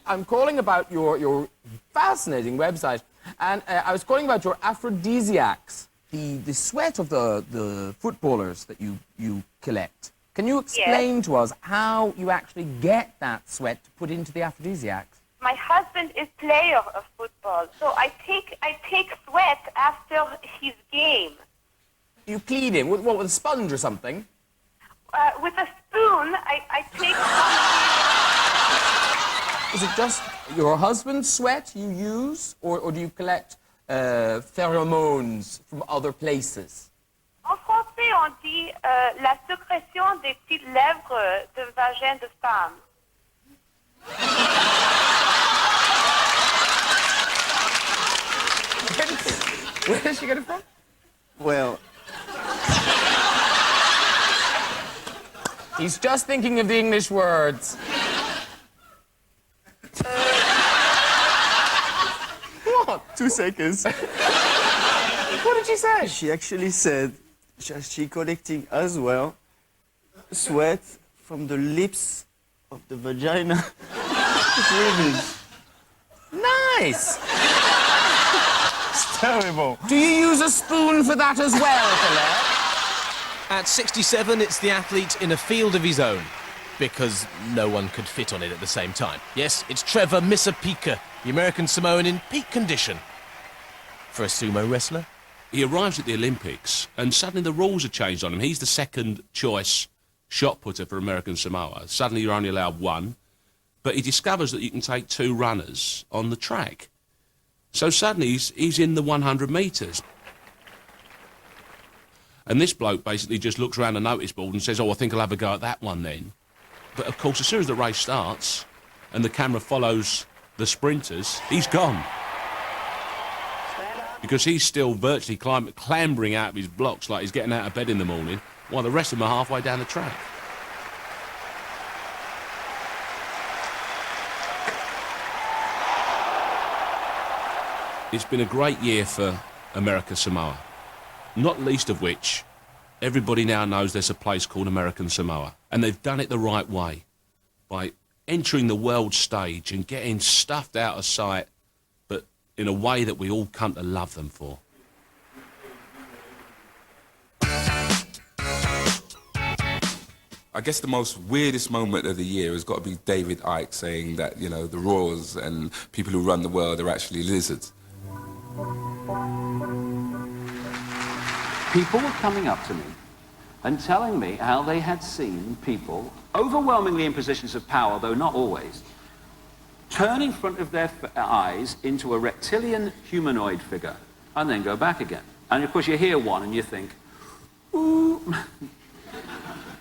I'm calling about your fascinating website, and I was calling about your aphrodisiacs, the sweat of the footballers that you collect. Can you explain to us how you actually get that sweat to put into the aphrodisiacs? My husband is player of football, so I take sweat after his game. you clean him? What, with a sponge or something? With a spoon, I take Is it just your husband's sweat you use, or do you collect pheromones from other places? En français, on dit la sécrétion des petites lèvres de vagin de femme. Where did she get it from? Well... He's just thinking of the English words. What? 2 seconds. What did she say? She actually said she collecting as well sweat from the lips of the vagina of women. Nice! It's terrible. Do you use a spoon for that as well, Philip? At 67, it's the athlete in a field of his own, because no one could fit on it at the same time. Yes, it's Trevor Misapika, the American Samoan in peak condition. For a sumo wrestler? He arrives at the Olympics, and suddenly the rules are changed on him. He's the second choice shot putter for American Samoa. Suddenly you're only allowed one, but he discovers that you can take 2 runners on the track. So suddenly he's in the 100 metres. And this bloke basically just looks around the notice board and says, oh, I think I'll have a go at that one then. But of course, as soon as the race starts and the camera follows the sprinters, he's gone. Because he's still virtually clambering out of his blocks like he's getting out of bed in the morning, while the rest of them are halfway down the track. It's been a great year for America Samoa. Not least of which, everybody now knows there's a place called American Samoa. And they've done it the right way, by entering the world stage and getting stuffed out of sight, but in a way that we all come to love them for. I guess the most weirdest moment of the year has got to be David Icke saying that, you know, the royals and people who run the world are actually lizards. People were coming up to me and telling me how they had seen people, overwhelmingly in positions of power, though not always, turn in front of their eyes into a reptilian humanoid figure and then go back again. And of course you hear one and you think, ooh.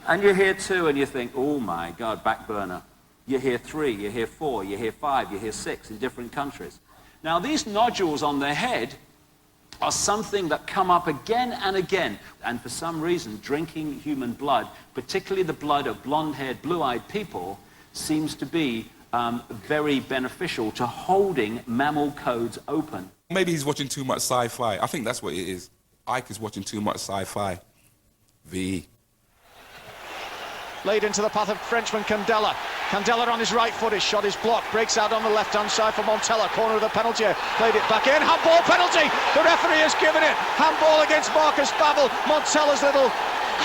And you hear 2 and you think, oh my God, back burner. You hear 3, you hear 4, you hear 5, you hear 6 in different countries. Now these nodules on their head are something that come up again and again. And for some reason, drinking human blood, particularly the blood of blonde-haired, blue-eyed people, seems to be very beneficial to holding mammal codes open. Maybe he's watching too much sci-fi. I think that's what it is. Ike is watching too much sci-fi. V. Laid into the path of Frenchman Candela. Candela on his right foot, his shot is blocked, breaks out on the left-hand side for Montella, corner of the penalty area, played it back in, handball penalty! The referee has given it, handball against Marcus Babbel, Montella's little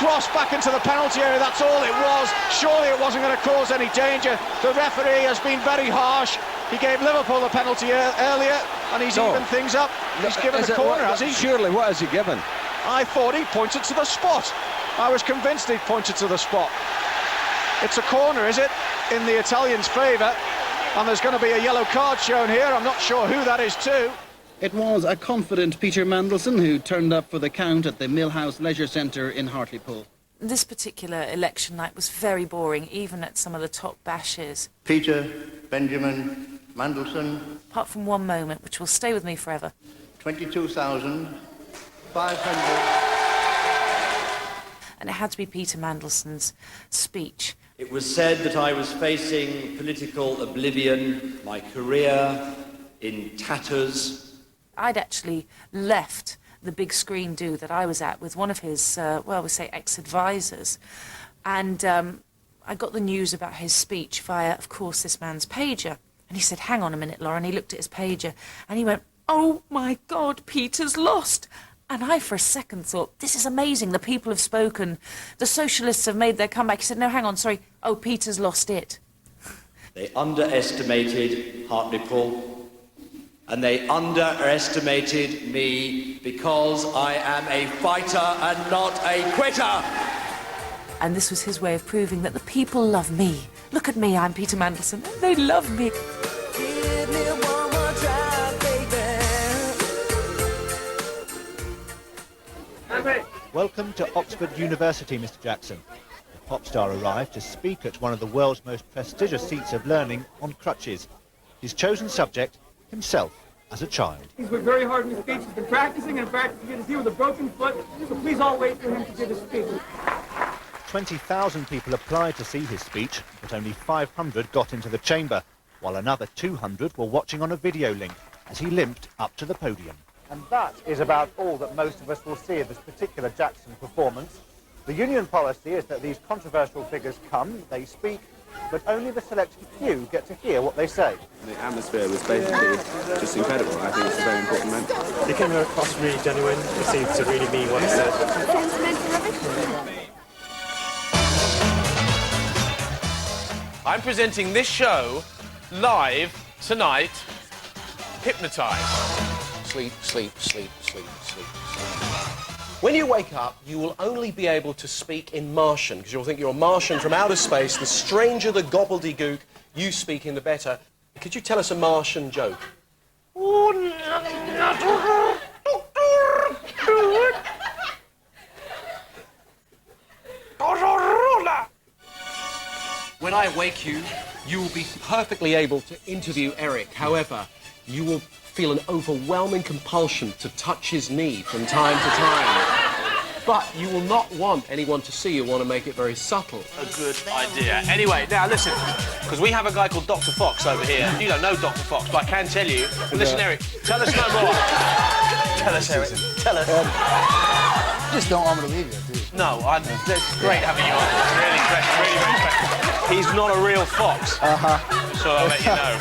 cross back into the penalty area, that's all it was, surely it wasn't going to cause any danger, the referee has been very harsh, he gave Liverpool the penalty earlier, and he's evened things up, he's given the corner, has he? Surely, what has he given? I thought he pointed to the spot, I was convinced he pointed to the spot. It's a corner, is it, in the Italians' favour? And there's going to be a yellow card shown here. I'm not sure who that is to. It was a confident Peter Mandelson who turned up for the count at the Millhouse Leisure Centre in Hartlepool. This particular election night was very boring, even at some of the top bashes. Peter Benjamin Mandelson. Apart from one moment, which will stay with me forever. 22,500. And it had to be Peter Mandelson's speech. It was said that I was facing political oblivion, my career in tatters. I'd actually left the big screen do that I was at with one of his, well, we say ex-advisors. And I got the news about his speech via, of course, this man's pager. And he said, hang on a minute, Laura. And he looked at his pager and he went, oh my God, Peter's lost. And I, for a second, thought, this is amazing. The people have spoken. The socialists have made their comeback. He said, no, hang on, sorry. Oh, Peter's lost it. They underestimated Hartlepool. and they underestimated me because I am a fighter and not a quitter. And this was his way of proving that the people love me. Look at me, I'm Peter Mandelson, and they love me. Welcome to Oxford University, Mr. Jackson. The pop star arrived to speak at one of the world's most prestigious seats of learning on crutches. His chosen subject, himself as a child. He's worked very hard in his speech. He's been practicing and practicing. He's here with a broken foot, so please all wait for him to give his speech. 20,000 people applied to see his speech, but only 500 got into the chamber, while another 200 were watching on a video link as he limped up to the podium. And that is about all that most of us will see of this particular Jackson performance. The union policy is that these controversial figures come, they speak, but only the selected few get to hear what they say. The atmosphere was basically just incredible. I think it's a very important moment. They came across really genuine. They seemed to really mean what they said. I'm presenting this show live tonight, Hypnotised. Sleep, sleep, sleep, sleep, sleep, sleep. When you wake up, you will only be able to speak in Martian, because you'll think you're a Martian from outer space. The stranger the gobbledygook you speak in, the better. Could you tell us a Martian joke? When I wake you, you will be perfectly able to interview Eric. However, you will feel an overwhelming compulsion to touch his knee from time to time. But you will not want anyone to see. You want to make it very subtle. A good idea. Anyway, now listen, because we have a guy called Dr. Fox over here. You don't know Dr. Fox, but I can tell you. Listen, Eric, tell us no more. Tell us, Eric. Tell us. You just don't want me to leave you, do you? No, it's great having you on. Really special, really very special. He's not a real fox. So I'll let you know.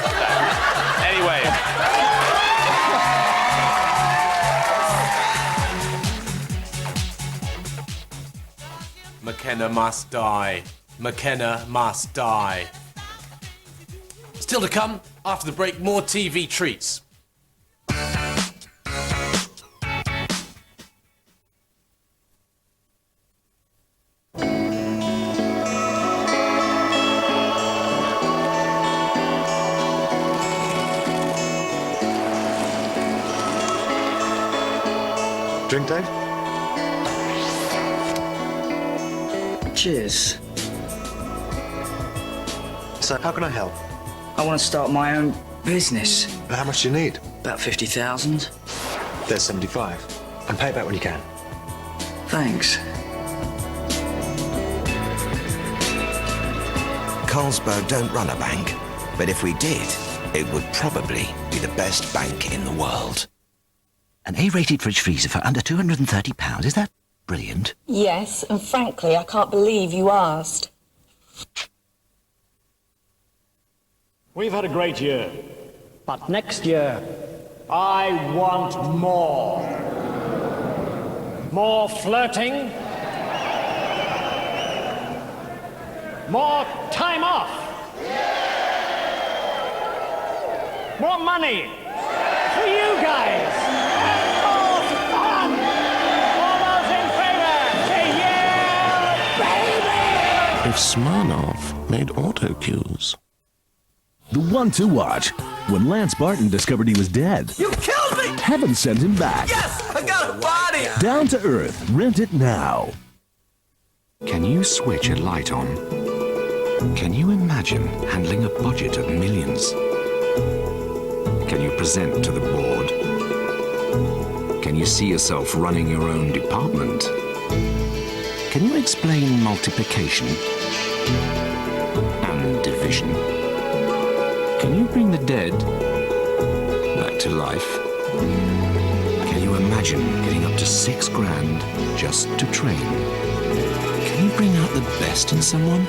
Anyway. McKenna must die. McKenna must die. Still to come, after the break, more TV treats. Drink, Dave? Cheers. So, how can I help? I want to start my own business. How much do you need? About 50,000. There's 75. And pay back when you can. Thanks. Carlsberg don't run a bank, but if we did, it would probably be the best bank in the world. An A-rated fridge freezer for under £230, is that brilliant? Yes, and frankly, I can't believe you asked. We've had a great year, but next year, I want more. More flirting. More time off. More money for you guys. More fun. All those in favor, say yeah, baby. If Smirnoff made auto cues. The one to watch. When Lance Barton discovered he was dead. You killed me! Heaven sent him back. Yes! I got a body! Down to Earth. Rent it now. Can you switch a light on? Can you imagine handling a budget of millions? Can you present to the board? Can you see yourself running your own department? Can you explain multiplication and division? Can you bring the dead back to life? Can you imagine getting up to $6 grand just to train? Can you bring out the best in someone?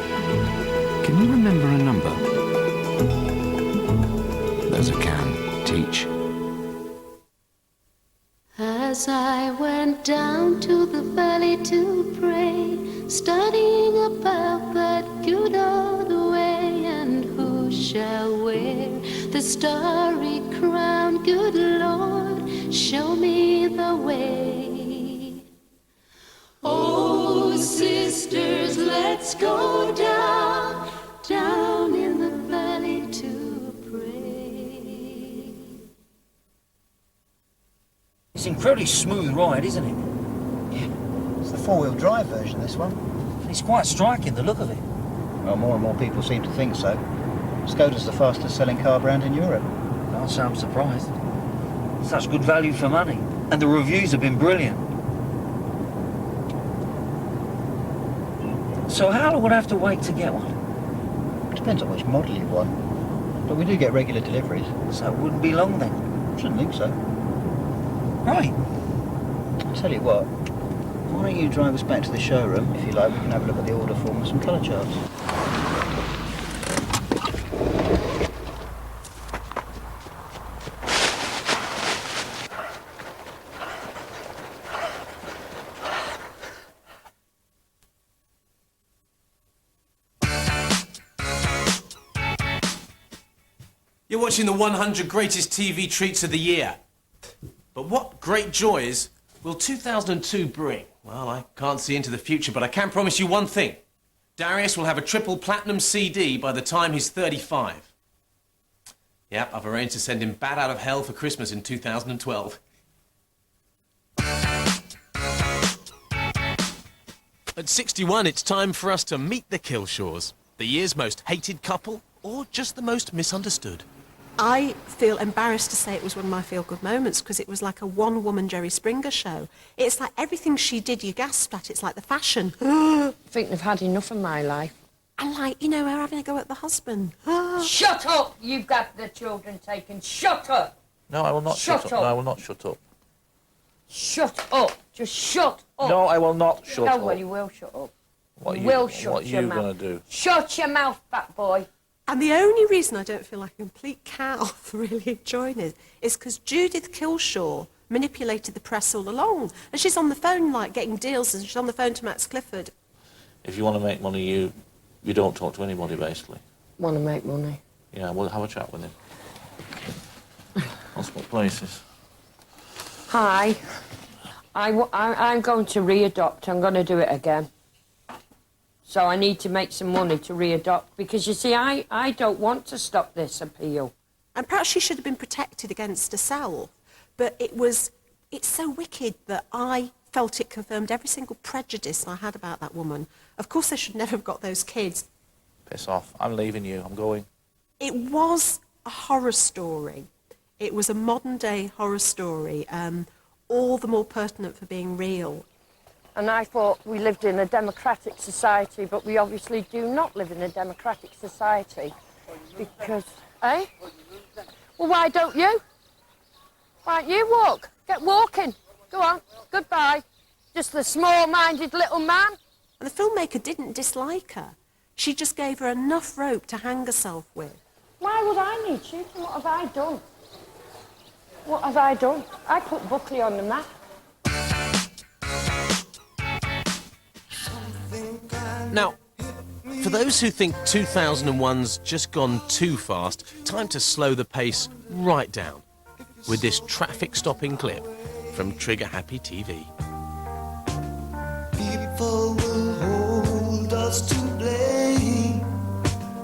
Can you remember a number? There's a can. Teach. As I went down to the valley to pray, studying about that good old way, and who shall wear the starry crown? Good sisters, let's go down, down in the valley to pray. It's an incredibly smooth ride, isn't it? Yeah. It's the four-wheel drive version, this one. It's quite striking, the look of it. Well, more and more people seem to think so. Skoda's the fastest-selling car brand in Europe. Can't say I'm surprised. Such good value for money. And the reviews have been brilliant. So how long would I have to wait to get one? Depends on which model you want. But we do get regular deliveries. So it wouldn't be long then? Shouldn't think so. Right. I'll tell you what. Why don't you drive us back to the showroom? If you like, we can have a look at the order form and some colour charts. You're watching the 100 greatest TV treats of the year. But what great joys will 2002 bring? Well, I can't see into the future, but I can promise you one thing. Darius will have a triple platinum CD by the time he's 35. Yep, I've arranged to send him bat out of hell for Christmas in 2012. At 61, it's time for us to meet the Killshaws. The year's most hated couple, or just the most misunderstood. I feel embarrassed to say it was one of my feel-good moments because it was like a one-woman Jerry Springer show. It's like everything she did, you gasped at. It's like the fashion. I think they've had enough of my life. And like, you know, we're having a go at the husband. Shut up! You've got the children taken. Shut up! No, I will not shut up. Shut up. No, I will not shut up. Shut up! Just shut up! No, I will not shut up. Oh, well, you will shut up. What you you, will shut what your you mouth. gonna do? Shut your mouth, fat boy. And the only reason I don't feel like a complete cow for really enjoying it is because Judith Killshaw manipulated the press all along. And she's on the phone, like, getting deals, and she's on the phone to Max Clifford. If you want to make money, you don't talk to anybody, basically. Want to make money? Yeah, we'll have a chat with him. On spot places. Hi. I'm going to re-adopt. I'm going to do it again. So I need to make some money to re-adopt because, you see, I don't want to stop this appeal. And perhaps she should have been protected against herself, but it's so wicked that I felt it confirmed every single prejudice I had about that woman. Of course, they should never have got those kids. Piss off. I'm leaving you. I'm going. It was a horror story. It was a modern-day horror story, all the more pertinent for being real. And I thought we lived in a democratic society, but we obviously do not live in a democratic society. Because, eh? Well, why don't you? Why don't you walk? Get walking. Go on. Goodbye. Just the small-minded little man. And the filmmaker didn't dislike her. She just gave her enough rope to hang herself with. Why would I need shooting? What have I done? What have I done? I put Buckley on the map. Now, for those who think 2001's just gone too fast, time to slow the pace right down with this traffic-stopping clip from Trigger Happy TV. People will hold us to blame.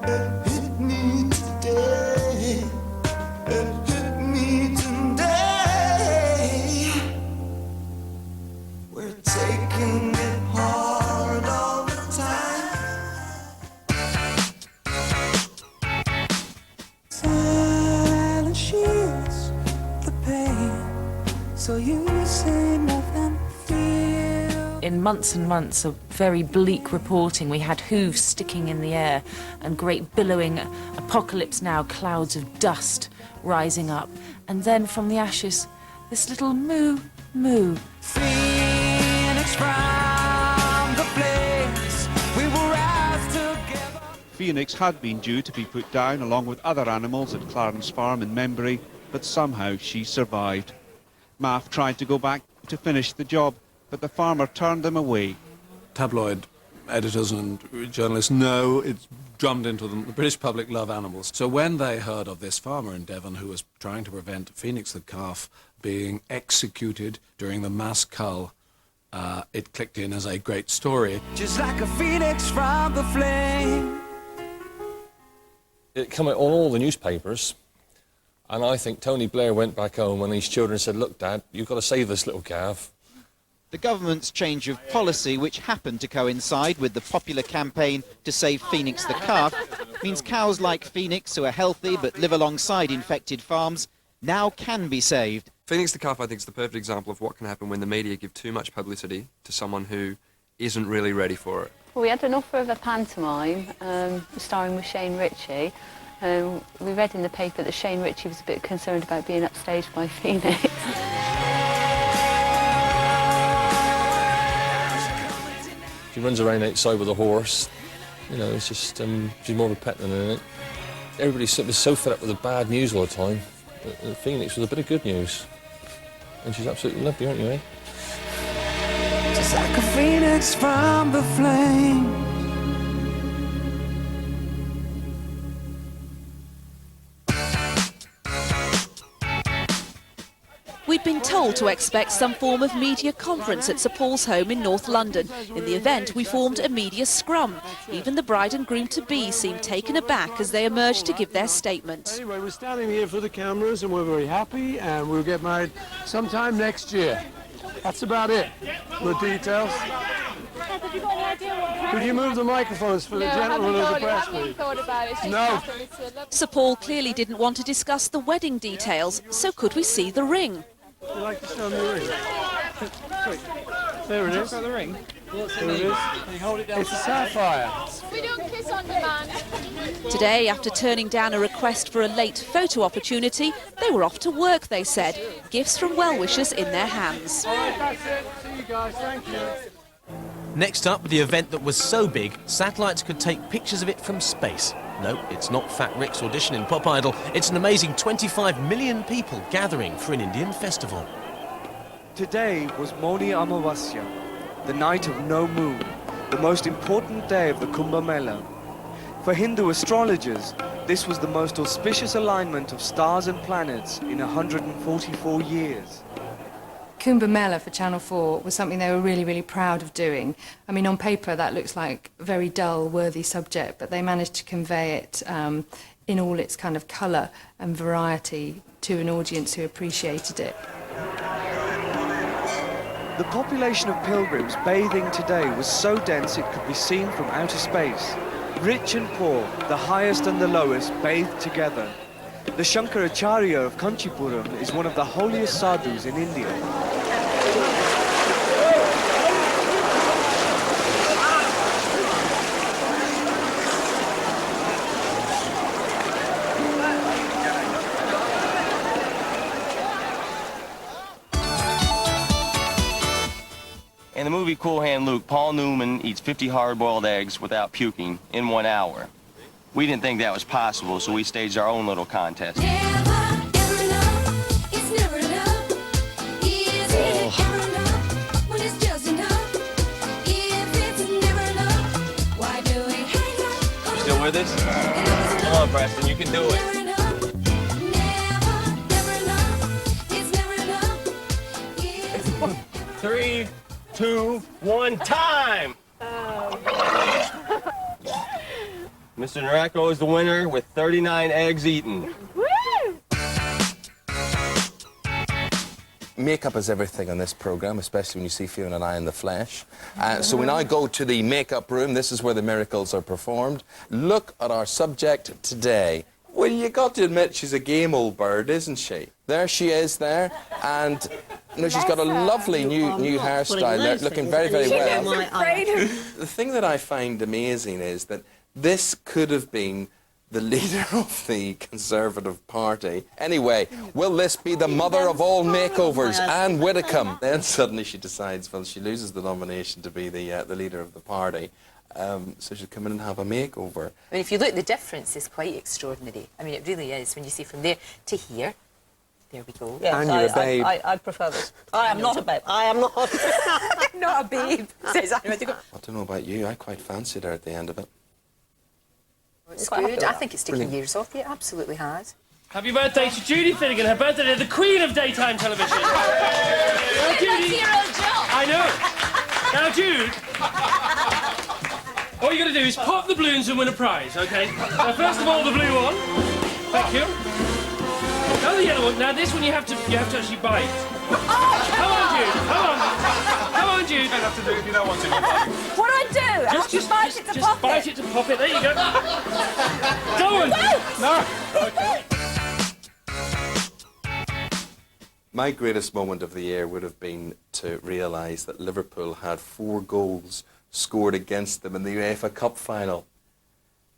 It hit me today. It hit me today. We're taking it hard all the time. Silence shields the pain, so you say nothing. In months and months of very bleak reporting, we had hooves sticking in the air and great billowing apocalypse now, clouds of dust rising up. And then from the ashes, this little moo, moo. Phoenix from the place, we will rise together. Phoenix had been due to be put down along with other animals at Clarence Farm in Membury, but somehow she survived. Maff tried to go back to finish the job, but the farmer turned them away. Tabloid editors and journalists know it's drummed into them. The British public love animals. So when they heard of this farmer in Devon who was trying to prevent Phoenix the calf being executed during the mass cull it clicked in as a great story. Just like a phoenix from the flame. It came out on all the newspapers, and I think Tony Blair went back home and his children said, look, Dad, you've got to save this little calf. The government's change of policy, which happened to coincide with the popular campaign to save Phoenix the calf, means cows like Phoenix, who are healthy but live alongside infected farms, now can be saved. Phoenix the calf, I think, is the perfect example of what can happen when the media give too much publicity to someone who isn't really ready for it. Well, we had an offer of a pantomime starring with Shane Ritchie. We read in the paper that Shane Ritchie was a bit concerned about being upstaged by Phoenix. She runs around outside with a horse. You know, it's just, she's more of a pet than anything. Everybody was so fed up with the bad news all the time. Phoenix was a bit of good news. And she's absolutely lovely, aren't you, eh? Just like a phoenix from the flame. We'd been told to expect some form of media conference at Sir Paul's home in North London. In the event, we formed a media scrum. Even the bride and groom-to-be seemed taken aback as they emerged to give their statement. Anyway, we're standing here for the cameras and we're very happy, and we'll get married sometime next year. That's about it. The details. Could you move the microphones for the gentleman of the press, please? No. Sir Paul clearly didn't want to discuss the wedding details, so could we see the ring? Would you like to show me the ring? There it is. The ring. There it is. Can you hold it down? It's a sapphire. We don't kiss on demand. Today, after turning down a request for a late photo opportunity, they were off to work, they said. Gifts from well-wishers in their hands. All right, that's it. See you guys. Thank you. Next up, the event that was so big, satellites could take pictures of it from space. No, it's not Fat Rick's audition in Pop Idol. It's an amazing 25 million people gathering for an Indian festival. Today was Moni Amavasya, the night of no moon, the most important day of the Kumbh Mela. For Hindu astrologers, this was the most auspicious alignment of stars and planets in 144 years. Kumbh Mela for Channel 4 was something they were really, really proud of doing. I mean, on paper that looks like a very dull, worthy subject, but they managed to convey it in all its kind of colour and variety to an audience who appreciated it. The population of pilgrims bathing today was so dense it could be seen from outer space. Rich and poor, the highest and the lowest, bathed together. The Shankaracharya of Kanchipuram is one of the holiest sadhus in India. In the movie Cool Hand Luke, Paul Newman eats 50 hard-boiled eggs without puking in 1 hour. We didn't think that was possible, so we staged our own little contest. You still with us? Come on, Preston, you can do it. 3, 2, 1, time! Mr. Narako is the winner with 39 eggs eaten. Makeup is everything on this programme, especially when you see Fiona and I in the flesh. So we now go to the makeup room. This is where the miracles are performed. Look at our subject today. Well, you got to admit she's a game old bird, isn't she? There she is there, and you know, she's got a lovely new hairstyle there, looking very, very well. The thing that I find amazing is that this could have been the leader of the Conservative Party. Anyway, will this be the mother of all makeovers, Anne Widdecombe? Then suddenly she decides, well, she loses the nomination to be the leader of the party. So she'll come in and have a makeover. I mean, if you look, the difference is quite extraordinary. I mean, it really is. When you see from there to here, there we go. Yes, And you're a babe. I prefer this. I am not a babe. I am not. I'm not a babe, says Anne. I don't know about you, I quite fancied her at the end of it. It's good. I think it's taken years off. It absolutely has. Happy birthday to Judy Finnegan. Her birthday, the Queen of Daytime Television. Judy, I I know. Now, Jude, all you got to do is pop the balloons and win a prize, OK? Now, first of all, the blue one. Thank you. Now the yellow one. Now, this one you have to actually bite. Come on, Jude. Come on. Come on, Jude. You don't have to do it if you don't want to. What do I do? I have to bite it to pop it. Just bite it to pop it. There you go. Go on. No. OK. My greatest moment of the year would have been to realise that Liverpool had 4 goals scored against them in the UEFA Cup final.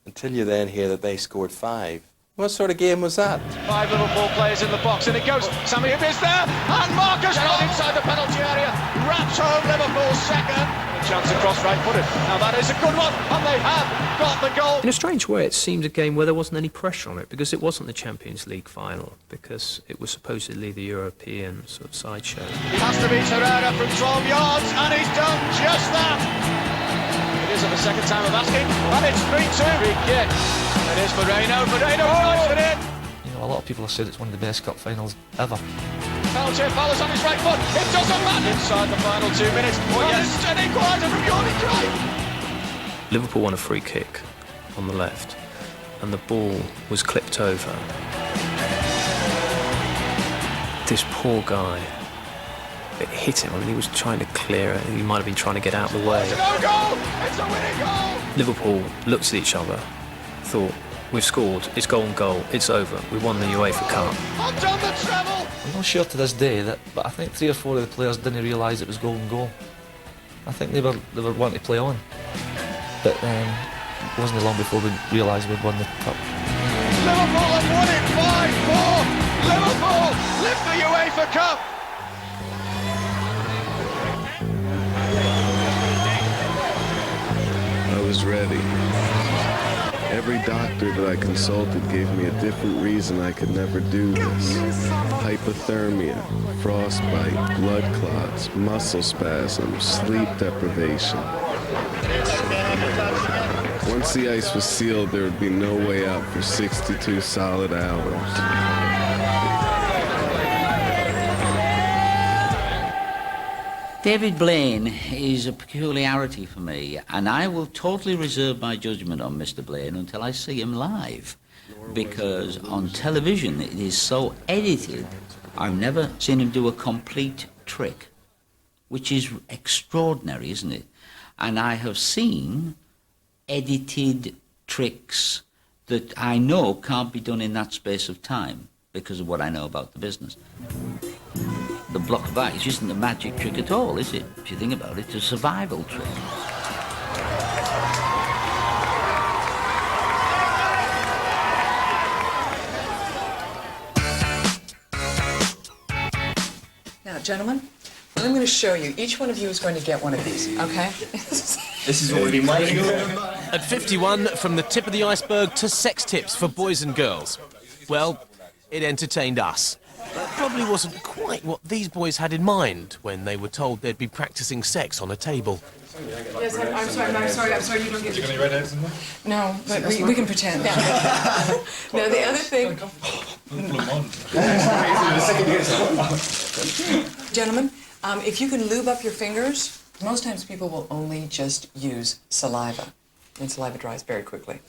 Until you then hear that they scored 5. What sort of game was that? 5 Liverpool players in the box, and it goes. Sammy is there, and Marcus on inside the penalty area, wraps home Liverpool's second. A chance across right-footed. Now that is a good one, and they have got the goal. In a strange way, it seemed a game where there wasn't any pressure on it, because it wasn't the Champions League final, because it was supposedly the European sort of sideshow. He has to beat Herrera from 12 yards, and he's done just that. It is the second time of asking, and it's 3-2. Free kick. It is Moreno drives it in. You know, a lot of people have said it's one of the best cup finals ever. Penalty, Fowler's on his right foot. It doesn't matter. Inside the final 2 minutes. Oh yes, an equaliser from Jordan Drive. Liverpool won a free kick on the left, and the ball was clipped over. This poor guy, it hit him. I mean, he was trying to clear it. He might have been trying to get out of the way. It's a no goal. It's a winning goal. Liverpool looked at each other, thought, we've scored, it's goal and goal, it's over, we won the UEFA Cup. Undone the treble. I'm not sure to this day, but I think 3 or 4 of the players didn't realise it was goal and goal. I think they were wanting to play on. But it wasn't long before we realised we'd won the cup. Liverpool have won it 5-4. Liverpool lift the UEFA Cup. I was ready. Every doctor that I consulted gave me a different reason I could never do this. Hypothermia, frostbite, blood clots, muscle spasms, sleep deprivation. Once the ice was sealed, there would be no way out for 62 solid hours. David Blaine is a peculiarity for me, and I will totally reserve my judgment on Mr. Blaine until I see him live, because on television it is so edited. I've never seen him do a complete trick, which is extraordinary, isn't it? And I have seen edited tricks that I know can't be done in that space of time because of what I know about the business. The block of ice isn't a magic trick at all, is it? If you think about it, it's a survival trick. Now, gentlemen, what I'm going to show you, each one of you is going to get one of these, okay? This is what we've been waiting for. At 51, from the tip of the iceberg to sex tips for boys and girls. Well, it entertained us. That probably wasn't quite what these boys had in mind when they were told they'd be practicing sex on a table. Yes, I'm sorry, you don't get... You got any redheads in there? No, but we can pretend. Now, the other thing... Gentlemen, if you can lube up your fingers, most times people will only just use saliva, and saliva dries very quickly.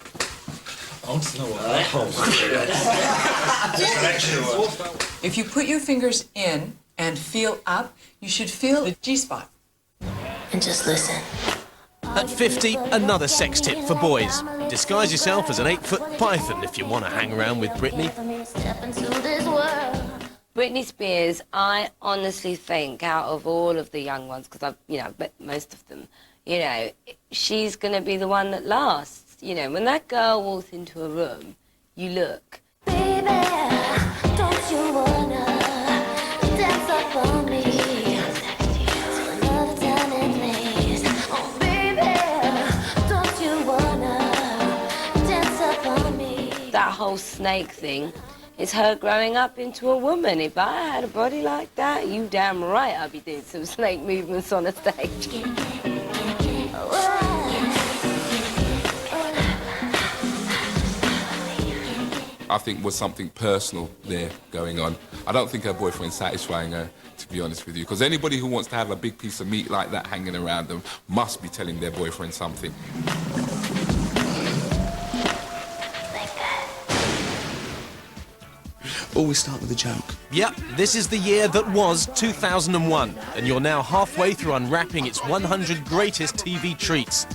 I want to know what If you put your fingers in and feel up, you should feel the G-spot. And just listen. At 50, another sex tip for boys. Disguise yourself as an 8-foot python if you want to hang around with Britney. Britney Spears, I honestly think out of all of the young ones, because I've, met most of them, she's going to be the one that lasts. When that girl walks into a room, you look. Baby, don't you wanna dance up on me? Another time and place. Oh, baby, don't you wanna dance up on me? That whole snake thing is her growing up into a woman. If I had a body like that, you damn right I'd be doing some snake movements on a stage. I think was something personal there going on. I don't think her boyfriend's satisfying her, to be honest with you, because anybody who wants to have a big piece of meat like that hanging around them must be telling their boyfriend something. Always start with a joke. Yep, this is the year that was 2001, and you're now halfway through unwrapping its 100 greatest TV treats.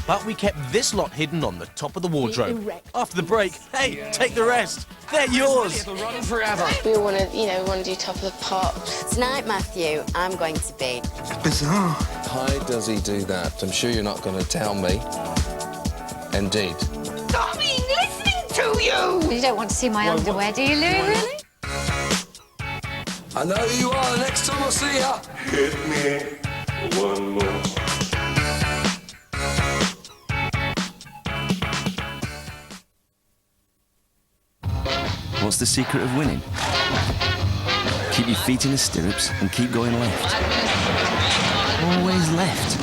But we kept this lot hidden on the top of the wardrobe. After the break, hey, take the rest. They're yours. It'll run forever. We want to do top of the pops. Tonight, Matthew, I'm going to be. Bizarre. How does he do that? I'm sure you're not going to tell me. Indeed. Tommy, listening to you! You don't want to see my underwear, do you, Lou, really? I know who you are the next time I see ya. Hit me one more. What's the secret of winning? Keep your feet in the stirrups and keep going left. Always left.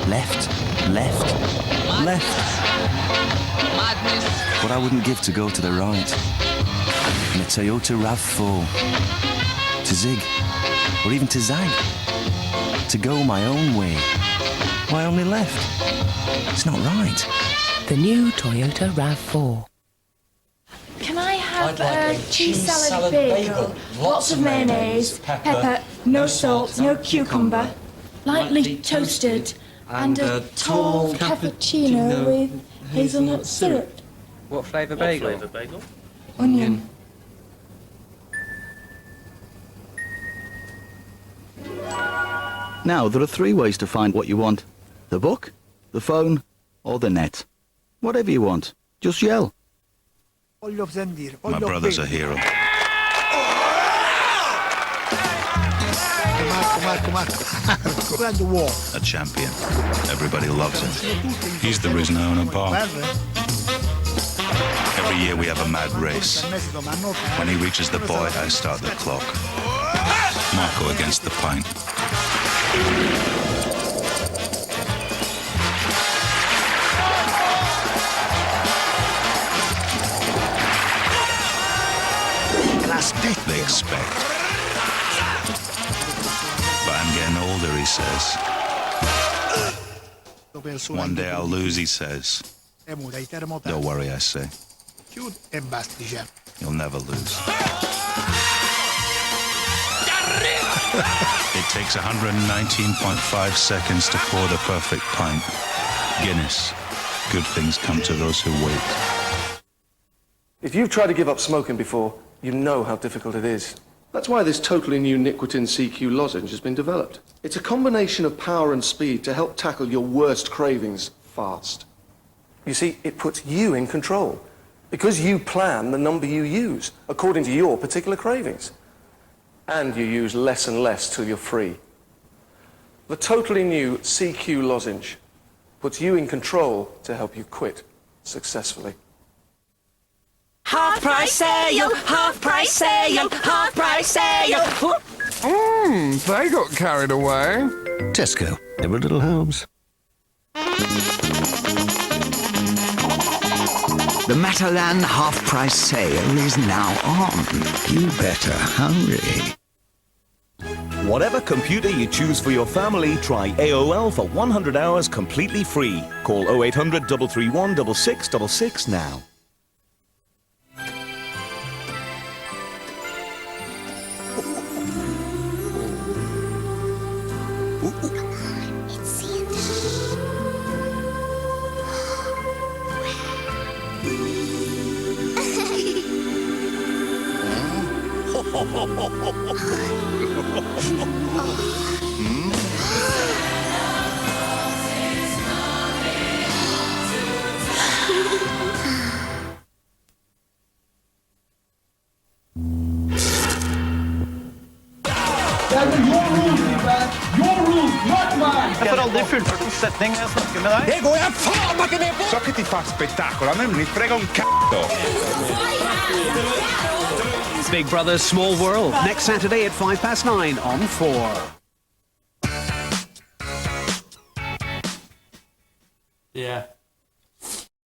Left, left, left. What I wouldn't give to go to the right. In a Toyota RAV4. To zig, or even to zag. To go my own way. Why only left? It's not right. The new Toyota RAV4. Can I have a cheese salad bagel? Lots of mayonnaise, pepper, no salt, no cucumber, lightly toasted, and a tall cappuccino with hazelnut syrup. What flavour bagel? What flavour bagel? Onion. Now, there are 3 ways to find what you want. The book, the phone, or the net. Whatever you want, just yell. My brother's a hero. A champion. Everybody loves him. He's the reason I own a bar. Every year we have a mad race. When he reaches the buoy, I start the clock. Marco against the pint. They expect. But I'm getting older, he says. One day I'll lose, he says. Don't worry, I say. You'll never lose. It takes 119.5 seconds to pour the perfect pint. Guinness. Good things come to those who wait. If you've tried to give up smoking before, you know how difficult it is. That's why this totally new nicotine CQ lozenge has been developed. It's a combination of power and speed to help tackle your worst cravings fast. You see, it puts you in control, because you plan the number you use according to your particular cravings. And you use less and less till you're free. The totally new CQ lozenge puts you in control to help you quit successfully. Half price sale, half price sale, half price sale. They got carried away. Tesco, every little helps. The Matalan half-price sale is now on. You better hurry. Whatever computer you choose for your family, try AOL for 100 hours completely free. Call 0800 331 6666 now. Jeg får aldri fullført en setning når jeg snakker med deg. Det går jeg faen meg ikke med på! Så ikke de fast spetakkel, men ni fregon k***o. Big Brother, Small World, next Saturday at 9:05 on 4. Yeah.